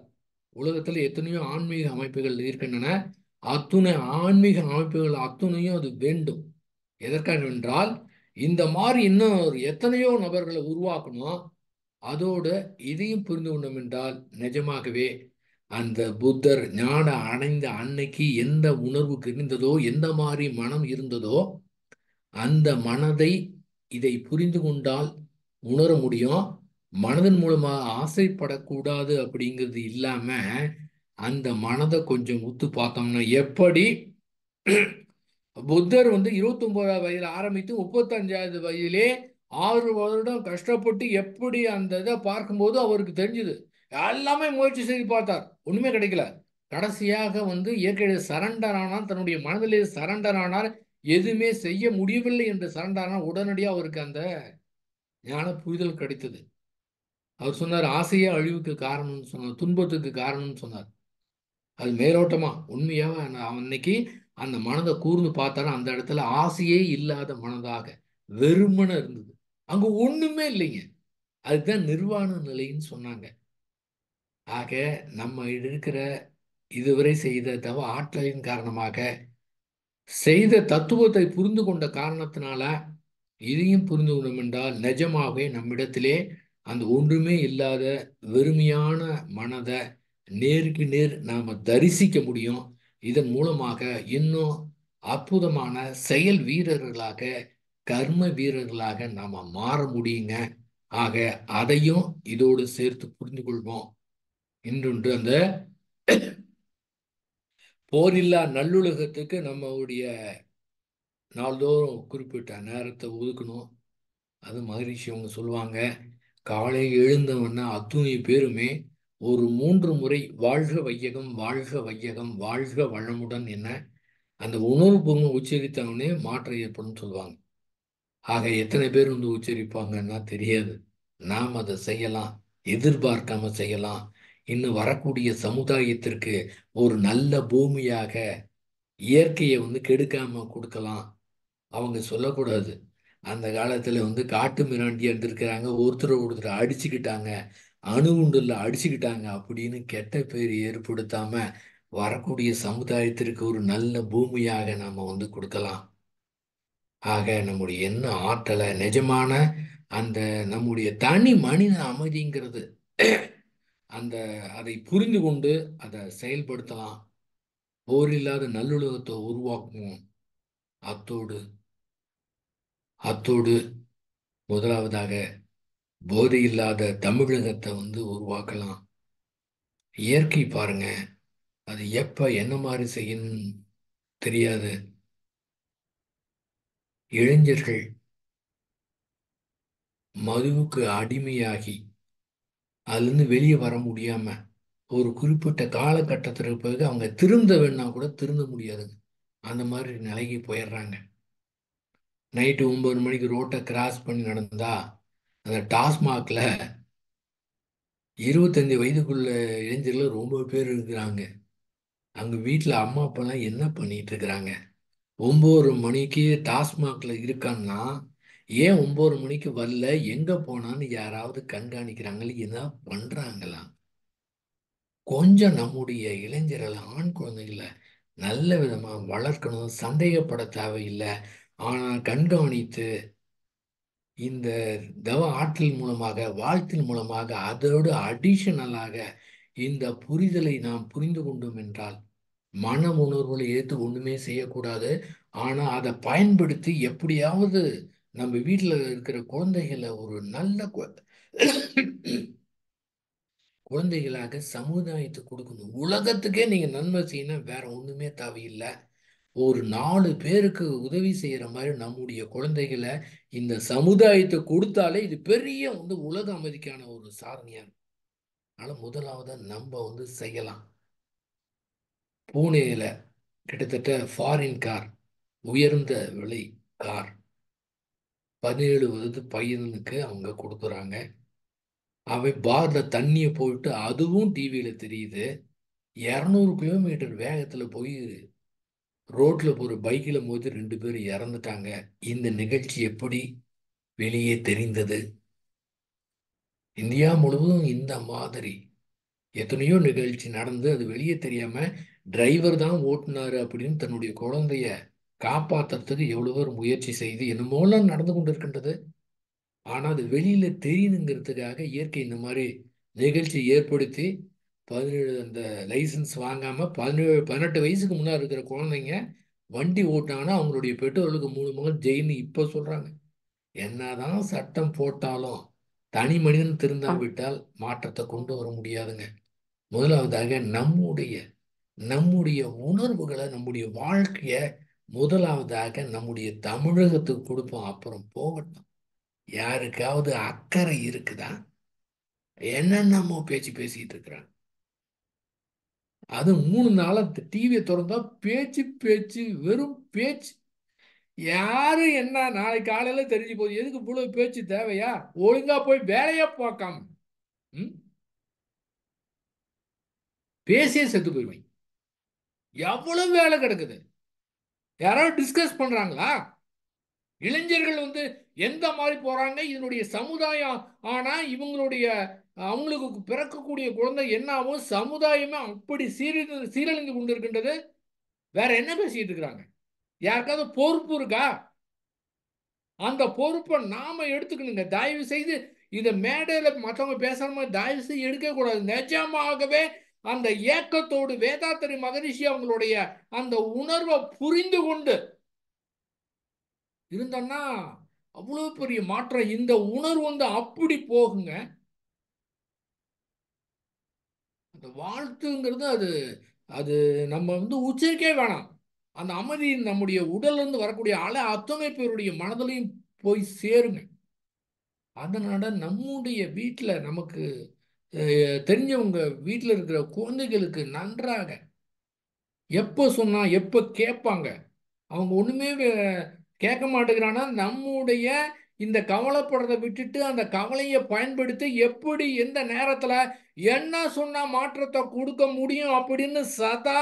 உலகத்தில் எத்தனையோ ஆன்மீக அமைப்புகள் இருக்கின்றன. அத்துணை ஆன்மீக அமைப்புகள் அத்துணையும் அது வேண்டும். எதற்காக என்றால் இந்த மாதிரி இன்னும் எத்தனையோ நபர்களை உருவாக்கணும். அதோடு இதையும் புரிந்து கொண்டோம் என்றால் நிஜமாகவே அந்த புத்தர் ஞான அடைந்த அன்னைக்கு எந்த உணர்வு இருந்ததோ, எந்த மாதிரி மனம் இருந்ததோ, அந்த மனதை இதை புரிந்து கொண்டால் உணர முடியும். மனதின் மூலமாக ஆசைப்படக்கூடாது அப்படிங்கிறது இல்லாம அந்த மனதை கொஞ்சம் உத்து பார்த்தோம்னா எப்படி புத்தர் 29ஆவது வயதில் ஆரம்பித்து 35ஆவது வயதிலே 6 வருடம் கஷ்டப்பட்டு எப்படி அந்த இதை பார்க்கும்போது அவருக்கு தெரிஞ்சுது. எல்லாமே முயற்சி செய்து பார்த்தார், ஒண்ணுமே கிடைக்கல. கடைசியாக இயற்கையை சரண்டர் ஆனார். தன்னுடைய மனதிலே சரண்டர் ஆனார். எதுவுமே செய்ய முடியவில்லை என்று சரண்டர் ஆனார். உடனடியாக அவருக்கு அந்த ஞான புரிதல் கிடைத்தது. அவர் சொன்னார், ஆசையே அழிவுக்கு காரணம்னு சொன்னார், துன்பத்துக்கு காரணம்னு சொன்னார். அது மேலோட்டமா உண்மையாக அன்னைக்கு அந்த மனதை கூர்ந்து பார்த்தாலும் அந்த இடத்துல ஆசையே இல்லாத மனதாக வெறுமன இருந்தது. அங்க ஒண்ணுமே இல்லைங்க. அதுதான் நிர்வாண நிலைன்னு சொன்னாங்க. ஆக நம்ம இருக்கிற இதுவரை செய்த தவ ஆற்றலின் காரணமாக செய்த தத்துவத்தை புரிந்து கொண்ட காரணத்தினால இதையும் புரிந்து கொண்டோம் என்றால் நிஜமாகவே நம்மிடத்திலே அந்த ஒன்றுமே இல்லாத வெறுமையான மனதை நேருக்கு நேர் நாம தரிசிக்க முடியும். இதன் மூலமாக இன்னும் அற்புதமான செயல் வீரர்களாக, கர்ம வீரர்களாக நாம மாற முடியுங்க. ஆக அதையும் இதோடு சேர்த்து புரிந்து கொள்வோம். இன்றொன்று அந்த போரில்லா நல்லுலகத்துக்கு நம்மளுடைய நாள்தோறும் குறிப்பிட்ட நேரத்தை ஒதுக்கணும். அது மகரிஷி அவங்க சொல்லுவாங்க, காலை எழுந்தவன அத்துணை பேருமே ஒரு 3 முறை வாழ்க வையகம், வாழ்க வையகம், வாழ்க வளமுடன் என்ன அந்த உணர்வு பொங்க உச்சரித்தவனே மாற்றம் ஏற்படும் சொல்லுவாங்க. ஆக எத்தனை பேர் உச்சரிப்பாங்கன்னா தெரியாது. நாம் அதை செய்யலாம், எதிர்பார்க்காம செய்யலாம். இன்னும் வரக்கூடிய சமுதாயத்திற்கு ஒரு நல்ல பூமியாக இயற்கையை கெடுக்காம கொடுக்கலாம். அவங்க சொல்லக்கூடாது, அந்த காலத்துல காட்டு மிராண்டி இருந்திருக்கிறாங்க, ஒருத்தர் அடிச்சுக்கிட்டாங்க, அணுகுண்டுல அடிச்சுக்கிட்டாங்க அப்படின்னு கெட்ட பேர் ஏற்படுத்தாம வரக்கூடிய சமுதாயத்திற்கு ஒரு நல்ல பூமியாக நாம கொடுக்கலாம். ஆக நம்முடைய என்ன ஆற்றலை நிஜமான அந்த நம்முடைய தனி மனித அமைதிங்கிறது அந்த அதை புரிந்து கொண்டு அதை செயல்படுத்தலாம். போர் இல்லாத நல்லுலகத்தை உருவாக்குவோம். அத்தோடு அத்தோடு முதலாவதாக போதை இல்லாத தமிழகத்தை உருவாக்கலாம். இயற்கை பாருங்க, அது எப்ப என்ன மாதிரி செய்யணும் தெரியாது. இளைஞர்கள் மதுவுக்கு அடிமையாகி அதுலேருந்து வெளியே வர முடியாம ஒரு குறிப்பிட்ட காலகட்டத்திற்கு பிறகு அவங்க திருந்த வேணா கூட திருந்த முடியாதுங்க. அந்த மாதிரி நிலைக்கு போயிடுறாங்க. நைட்டு 9 மணிக்கு ரோட்டை கிராஸ் பண்ணி நடந்தா அந்த டாஸ்மாக்ல 25 வயதுக்குள்ள இளைஞர்கள் ரொம்ப பேர் இருக்கிறாங்க. அங்க வீட்டில் அம்மா அப்பாலாம் என்ன பண்ணிட்டு இருக்கிறாங்க? 9 மணிக்கு டாஸ்மாக்ல இருக்கான்னா ஏன் 9 மணிக்கு வரல, எங்க போனான்னு யாராவது கண்காணிக்கிறாங்களா? என்ன பண்றாங்களா? கொஞ்சம் நம்முடைய இளைஞர்கள் ஆண் குழந்தைகளை நல்ல விதமா வளர்க்கணும். சந்தேகப்பட தேவையில்லை. ஆனால் கண்காணித்து இந்த தவ ஆற்றல் மூலமாக வாழ்த்தின் மூலமாக அதோடு அடிஷனலாக இந்த புரிதலை நாம் புரிந்து கொண்டோம் என்றால் மன உணர்வுகளை ஏற்று ஒண்ணுமே செய்யக்கூடாது. ஆனா அதை பயன்படுத்தி எப்படியாவது நம்ம வீட்டில் இருக்கிற குழந்தைகளை ஒரு நல்ல குழந்தைகளாக சமுதாயத்துக்கு கொடுக்கணும். உலகத்துக்கே நீங்க நன்மை செய்யணும், வேற ஒண்ணுமே தேவையில்லை. ஒரு 4 பேருக்கு உதவி செய்யற மாதிரி நம்முடைய குழந்தைகளை இந்த சமுதாயத்தை கொடுத்தாலே இது பெரிய உலக அமைதிக்கான ஒரு சாதனையா இருக்கும். அதனால முதலாவதா நம்ம செய்யலாம். பூனேல கிட்டத்தட்ட ஃபாரின் கார், உயர்ந்த விலை கார் 17 வயது பையனுக்கு அவங்க கொடுக்குறாங்க. அவன் பார்ல தண்ணியை போயிட்டு அதுவும் டிவியில தெரியுது. 200 கிலோமீட்டர் வேகத்துல போய் ரோட்ல போற பைக்கில் மோதி 2 பேர் இறந்துட்டாங்க. இந்த நிகழ்ச்சி எப்படி வெளியே தெரிந்தது? இந்தியா முழுவதும் இந்த மாதிரி எத்தனையோ நிகழ்ச்சி நடந்து அது வெளியே தெரியாம டிரைவர் தான் ஓட்டுனாரு அப்படின்னு தன்னுடைய குழந்தைய காப்பாத்துறதுக்கு எவ்வளவு பேர் முயற்சி செய்து என்னமோலாம் நடந்து கொண்டிருக்கின்றது. ஆனா அது வெளியில தெரியணுங்கிறதுக்காக இயற்கை இந்த மாதிரி நிகழ்ச்சி ஏற்படுத்தி 17 அந்த லைசன்ஸ் வாங்காம 18 வயசுக்கு முன்னாடி இருக்கிற குழந்தைங்க வண்டி ஓட்டாங்கன்னா அவங்களுடைய பெற்றோர்களுக்கு 3 மாதம் ஜெயின்னு இப்ப சொல்றாங்க. என்னதான் சட்டம் போட்டாலும் தனி மனிதன் திருந்தாவிட்டால் மாற்றத்தை கொண்டு வர முடியாதுங்க. முதலாவதாக நம்முடைய நம்முடைய உணர்வுகளை நம்முடைய வாழ்க்கைய முதலாவதாக நம்முடைய தமிழகத்துக்கு கொடுப்போம். அப்புறம் போகட்டும். யாருக்காவது அக்கறை இருக்குதா? என்னென்னமோ பேச்சு பேசிட்டு இருக்கிறாங்க. அது 3 நாளா டிவியை திறந்தா பேச்சு பேச்சு வெறும் பேச்சு. யாரு என்ன நாளைக்கு காலையில தெரிஞ்சு போகுது. எதுக்கு இவ்வளவு பேச்சு தேவையா? ஒழுங்கா போய் வேலையை பார்க்காம ம்? பேசியே செத்து போயிடுவாங்க. எவ்வளவு வேலை கிடக்குது? யாராவது டிஸ்கஸ் பண்றாங்களா? இளைஞர்கள் எந்த மாதிரி போறாங்க, இதனுடைய சமுதாயம் ஆனா இவங்களுடைய அவங்களுக்கு பிறக்கக்கூடிய குழந்தை என்ன ஆகும், சமுதாயமே அப்படி சீரழிந்து கொண்டிருக்கின்றது. வேற என்ன பேசிட்டு இருக்கிறாங்க? யாருக்காவது பொறுப்பு இருக்கா? அந்த பொறுப்பை நாம எடுத்துக்கணுங்க. தயவு செய்து இதை மேடையில மற்றவங்க பேசுற மாதிரி தயவு செய்து எடுக்க கூடாது. நிஜமாகவே அந்த ஏக்கத்தோடு வேதாத்திரி மகரிஷி அவங்களுடைய அந்த உணர்வை புரிந்து கொண்டு இருந்தோம்னா அவ்வளவு பெரிய மாற்றம். இந்த உணர்வு அப்படி போகுங்க. அந்த வாழ்த்துங்கிறது அது அது நம்ம உச்சரிக்கவே வேணாம். அந்த அமைதி நம்முடைய உடல்ல இருந்து வரக்கூடிய அலை அத்தனை பேருடைய மனதிலையும் போய் சேருங்க. அதனால நம்முடைய வீட்டில் நமக்கு தெரிஞ்சவங்க வீட்டில் இருக்கிற குழந்தைகளுக்கு நன்றாக எப்போ சொன்னா எப்போ கேட்பாங்க. அவங்க ஒண்ணுமே கேட்க மாட்டேங்கிறான்னா நம்முடைய இந்த கவலைப்படுறதை விட்டுட்டு அந்த கவலையை பயன்படுத்தி எப்படி எந்த நேரத்துல என்ன சொன்னா மாற்றத்தை கொடுக்க முடியும் அப்படின்னு சதா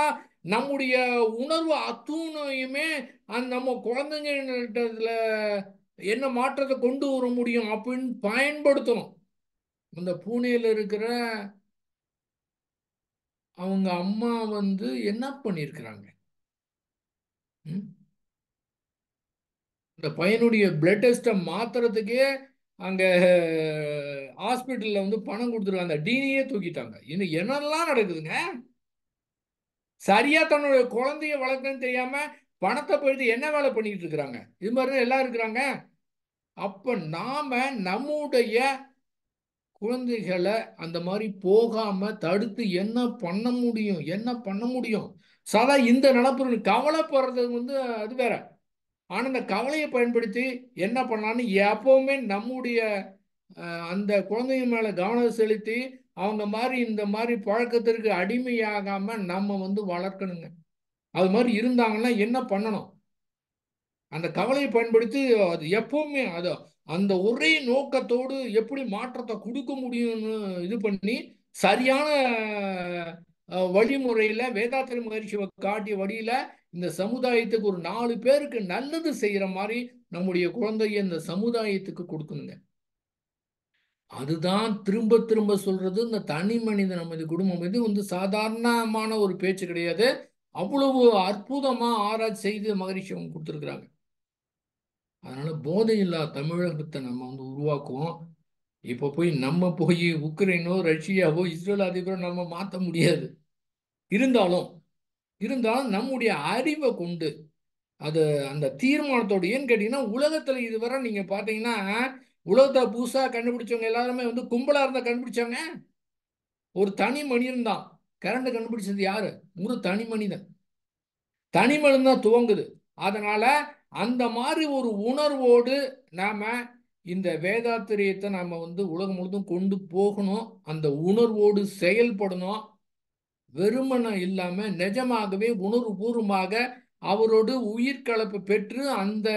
நம்முடைய உணர்வு அத்தூணையுமே அந்த நம்ம குழந்தைங்கல என்ன மாற்றத்தை கொண்டு வர முடியும் அப்படின்னு பயன்படுத்தணும். இந்த பூனேல இருக்கிற அவங்க அம்மா என்ன பண்ணியிருக்கிறாங்க, இந்த பையனுடைய பிளட் டெஸ்ட்டை மாத்துறதுக்கே அங்க ஹாஸ்பிட்டல்ல பணம் கொடுத்துருக்காங்க, அந்த டீனியே தூக்கிட்டாங்க. இன்னும் என்னெல்லாம் நடக்குதுங்க. சரியா தன்னுடைய குழந்தைய வளர்க்கன்னு தெரியாம பணத்தை போயிட்டு என்ன வேலை பண்ணிட்டு இருக்கிறாங்க. இது மாதிரி எல்லாம் இருக்கிறாங்க. அப்ப நாம நம்முடைய குழந்தைகளை அந்த மாதிரி போகாம தடுத்து என்ன பண்ண முடியும், என்ன பண்ண முடியும். சதா இந்த நினப்பு கவலைப்படுறது அது வேற. ஆனா இந்த கவலையை பயன்படுத்தி என்ன பண்ணலான்னு எப்பவுமே நம்முடைய அந்த குழந்தைங்க மேல கவனம் செலுத்தி அவங்க மாதிரி இந்த மாதிரி பழக்கத்திற்கு அடிமையாகாம நம்ம வளர்க்கணுங்க. அது மாதிரி இருந்தாங்கன்னா என்ன பண்ணணும், அந்த கவலையை பயன்படுத்தி அது எப்பவுமே அது அந்த ஒரே நோக்கத்தோடு எப்படி மாற்றத்தை கொடுக்க முடியும்னு இது பண்ணி சரியான வழிமுறையில வேதாத்திரி மகிழ்ச்சியை காட்டிய வழியில இந்த சமுதாயத்துக்கு ஒரு 4 பேருக்கு நல்லது செய்யற மாதிரி நம்முடைய குழந்தைய இந்த சமுதாயத்துக்கு கொடுக்கணுங்க. அதுதான் திரும்ப திரும்ப சொல்றது. இந்த தனி மனிதன் நமது குடும்பம் இது சாதாரணமான ஒரு பேச்சு கிடையாது. அவ்வளவு அற்புதமா ஆராய்ச்சி செய்து மகரிஷி அவங்க கொடுத்துருக்குறாங்க. அதனால போதையில்லா தமிழகத்தை நம்ம உருவாக்குவோம். இப்போ நம்ம போய் உக்ரைனோ ரஷ்யாவோ இஸ்ரேல் அதிபரோ நம்ம மாற்ற முடியாது. இருந்தாலும் இருந்தாலும் நம்முடைய அறிவை கொண்டு அது அந்த தீர்மானத்தோடு, ஏன்னு கேட்டீங்கன்னா உலகத்துல இதுவரை நீங்க பாத்தீங்கன்னா உலகத்தை புதுசா கண்டுபிடிச்சவங்க எல்லாருமே கும்பலா இருந்தா கண்டுபிடிச்சாங்க. ஒரு தனி மனிதன் தான். கரண்ட் கண்டுபிடிச்சது யாரு? ஒரு தனி மனிதன். தனி மனிதன் தான் துவங்குது. அதனால அந்த மாதிரி ஒரு உணர்வோடு நாம இந்த வேதாத்திரியத்தை நாம உலகம் முழுதும் கொண்டு போகணும். அந்த உணர்வோடு செயல்படணும். வெறுமனம் இல்லாம நிஜமாகவே உணர்வுபூர்வமாக அவரோடு உயிர் கலப்பு பெற்று அந்த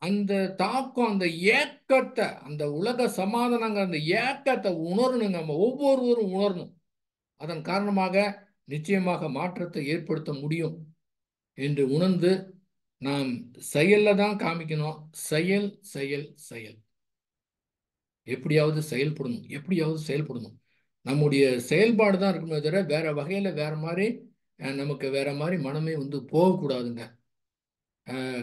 அந்த தாக்கம், அந்த ஏக்கத்தை, அந்த உலக சமாதானங்க அந்த ஏக்கத்தை உணரணுங்க. நம்ம ஒவ்வொருவரும் உணரணும். அதன் காரணமாக நிச்சயமாக மாற்றத்தை ஏற்படுத்த முடியும் என்று உணர்ந்து நாம் செயல்ல தான் காமிக்கணும். செயல் செயல் செயல், எப்படியாவது செயல்படணும், எப்படியாவது செயல்படணும். நம்முடைய செயல்பாடு தான் இருக்குமே தவிர வேற வகையில வேற மாதிரி நமக்கு வேற மாதிரி மனமே போகக்கூடாதுங்க.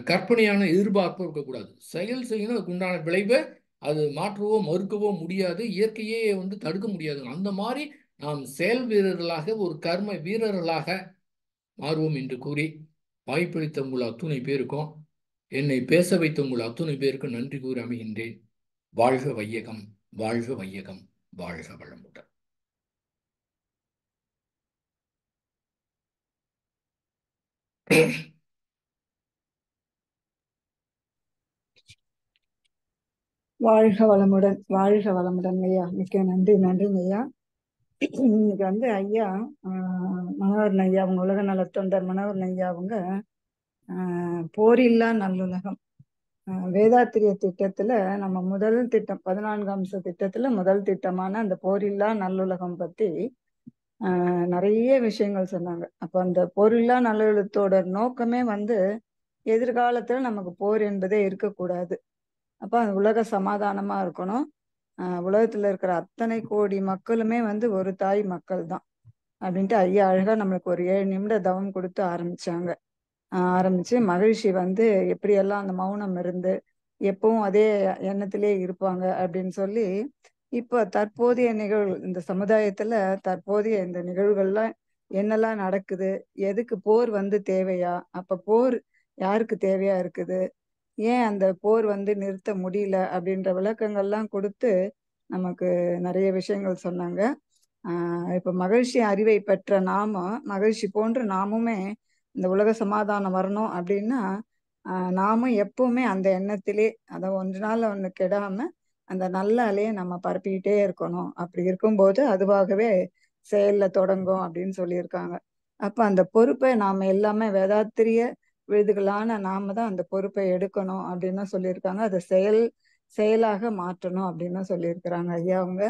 கற்பனையான எதிர்பார்ப்பு இருக்கக்கூடாது. செயல் செய்யணும். அதுக்கு உண்டான விளைவை அது மாற்றவோ மறுக்கவோ முடியாது. இயற்கையே தடுக்க முடியாதுங்க. அந்த மாதிரி நாம் செயல் வீரர்களாக, ஒரு கர்ம வீரர்களாக மாறுவோம் என்று கூறி வாய்ப்பளித்த உங்கள் அத்துணை பேருக்கும், என்னை பேச வைத்த உங்கள் அத்துணை பேருக்கும் நன்றி கூறி அமைகின்றேன். வாழ்க வையகம், வாழ்க வையகம், வாழ்க வளமுடன். வாழ்க வளமுடன், வாழ்க வளமுடன் ஐயா. மிக்க நன்றி, நன்றிங்க ஐயா. இன்னைக்கு ஐயா மனோகரன் ஐயா அவங்க உலக நலத்தொண்டர் மனோகரன் ஐயா அவங்க போரில்லா நல்லுலகம் வேதாத்திரிய திட்டத்துல நம்ம முதல் திட்டம் 14 அம்ச திட்டத்துல முதல் திட்டமான அந்த போரில்லா நல்லுலகம் பத்தி நிறைய விஷயங்கள் சொன்னாங்க. அப்ப அந்த போரில்லா நல்லுலகத்தோட நோக்கமே எதிர்காலத்துல நமக்கு போர் என்பதே இருக்கக்கூடாது. அப்ப அந்த உலக சமாதானமா இருக்கணும். உலகத்துல இருக்கிற அத்தனை கோடி மக்களுமே ஒரு தாய் மக்கள் தான் அப்படின்ட்டு ஐயா அழகா நம்மளுக்கு ஒரு 7 நிமிட தவம் கொடுத்து ஆரம்பிச்சு மகிழ்ச்சி எப்படியெல்லாம் அந்த மௌனம் இருந்து எப்பவும் அதே எண்ணத்திலே இருப்பாங்க அப்படின்னு சொல்லி இப்ப தற்போதைய நிகழ்வு இந்த சமுதாயத்துல தற்போதைய இந்த நிகழ்வுகள்லாம் என்னெல்லாம் நடக்குது, எதுக்கு போர் தேவையா, அப்ப போர் யாருக்கு தேவையா இருக்குது, ஏன் அந்த போர் நிறுத்த முடியல அப்படின்ற விளக்கங்கள்லாம் கொடுத்து நமக்கு நிறைய விஷயங்கள் சொன்னாங்க. இப்ப மகிழ்ச்சி அறிவை பெற்ற மகிழ்ச்சி போன்று நாமுமே இந்த உலக சமாதானம் வரணும் அப்படின்னா நாமும் எப்பவுமே அந்த எண்ணத்திலே அதை ஒன்று நாள் ஒன்று கெடாம அந்த நல்ல அலையை நம்ம பரப்பிக்கிட்டே இருக்கணும். அப்படி இருக்கும்போது அதுவாகவே செயல்ல தொடங்கும் அப்படின்னு சொல்லியிருக்காங்க. அப்ப அந்த பொறுப்பை நாம எல்லாமே வேதாத்திரிய விருதுகளான நாம தான் அந்த பொறுப்பை எடுக்கணும் அப்படின்னு சொல்லியிருக்காங்க. அதை செயல் செயலாக மாற்றணும் அப்படின்னு சொல்லியிருக்கிறாங்க ஐயா அவங்க.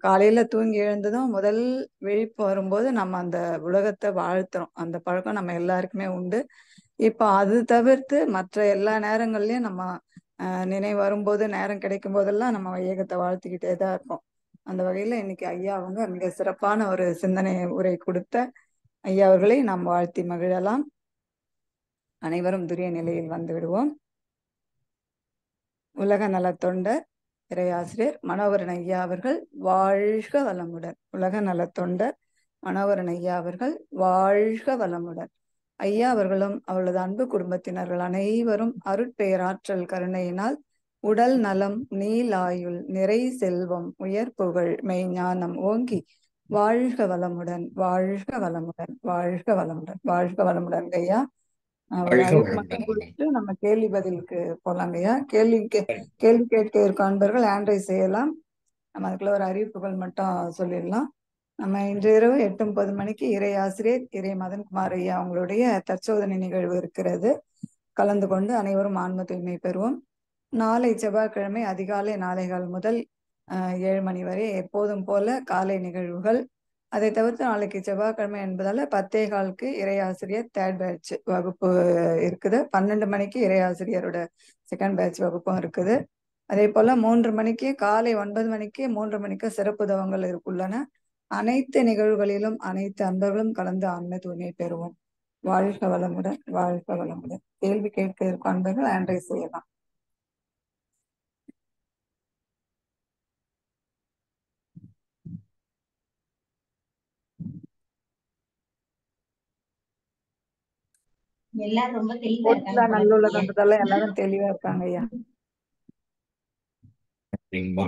காலையில தூங்கி எழுந்ததும் முதல் விழிப்பு வரும்போது நம்ம அந்த உலகத்தை வாழ்த்துறோம். அந்த பழக்கம் நம்ம எல்லாருக்குமே உண்டு. இப்போ அது தவிர்த்து மற்ற எல்லா நேரங்கள்லயும் நம்ம நினைவு வரும்போது, நேரம் கிடைக்கும் போதெல்லாம் நம்ம வையகத்தை வாழ்த்திக்கிட்டே தான் இருக்கோம். அந்த வகையில இன்னைக்கு ஐயா அவங்க மிக சிறப்பான ஒரு சிந்தனை உரை கொடுத்த ஐயா அவர்களை நாம் வாழ்த்தி மகிழலாம். அனைவரும் துரிய நிலையில் வந்து விடுவோம். உலக நலத்தொண்டர் இறையாசிரியர் மனோகரன் ஐயா அவர்கள் வாழ்க வளமுடன். உலக நலத்தொண்டர் மனோகரன் ஐயா அவர்கள் வாழ்க வளமுடன். ஐயா அவர்களும் அவளது அன்பு குடும்பத்தினர்கள் அனைவரும் அருட்பேராற்றல் கருணையினால் உடல் நலம், நீலாயுள், நிறை செல்வம், உயர் புகழ், மெய்ஞானம் ஓங்கி வாழ்க வளமுடன், வாழ்க வளமுடன், வாழ்க வளமுடன், வாழ்க வளமுடன் ஐயா. ஒரு வாழ்க அறிவு மட்டும் வளமுடன். கொடுத்துட்டு நம்ம கேள்வி பதிலுக்கு போலாங்க ஐயா. கேள்வி சரி. கேட்க இருக்க அன்பர்கள் ஆண்ட்ரை செய்யலாம். நம்ம அதுக்குள்ள ஒரு அறிவிப்புகள் மட்டும் சொல்லிடலாம். நம்ம இன்று இரவு 8:30 மணிக்கு இறை ஆசிரியர் இறை மதன்குமார் ஐயா அவங்களுடைய தற்சோதனை நிகழ்வு இருக்கிறது. கலந்து கொண்டு அனைவரும் ஆன்ம தூய்மை பெறுவோம். நாளை செவ்வாய்க்கிழமை அதிகாலை 4:15 முதல் 7 மணி வரை எப்போதும் போல காலை நிகழ்வுகள். அதை தவிர்த்து நாளைக்கு செவ்வாய்க்கிழமை என்பதால 10:15க்கு இறையாசிரியர் தேர்ட் பேட்ச் வகுப்பு இருக்குது. 12 மணிக்கு இறையாசிரியரோட செகண்ட் பேட்ச் வகுப்பும் இருக்குது. அதே போல 3 மணிக்கு காலை 9 மணிக்கு 3 மணிக்கு சிறப்பு தவங்கள் உள்ளன. அனைத்து நிகழ்வுகளிலும் அனைத்து அன்பர்களும் கலந்து ஆன்ம தூய்மை பெறுவோம். வாழ்க வளமுடன், வாழ்க வளமுடன். கேள்வி கேட்க இருக்கும் அன்பர்கள் ஆண்ட்ரை செய்யலாம். எல்லாரும் ரொம்ப தெளிவா இருக்காங்க போல நல்லுள்ள இருக்குங்க. கண்டதெல்லாம் எல்லாரும் தெளிவா இருக்காங்க ஐயா. சரிங்கம்மா.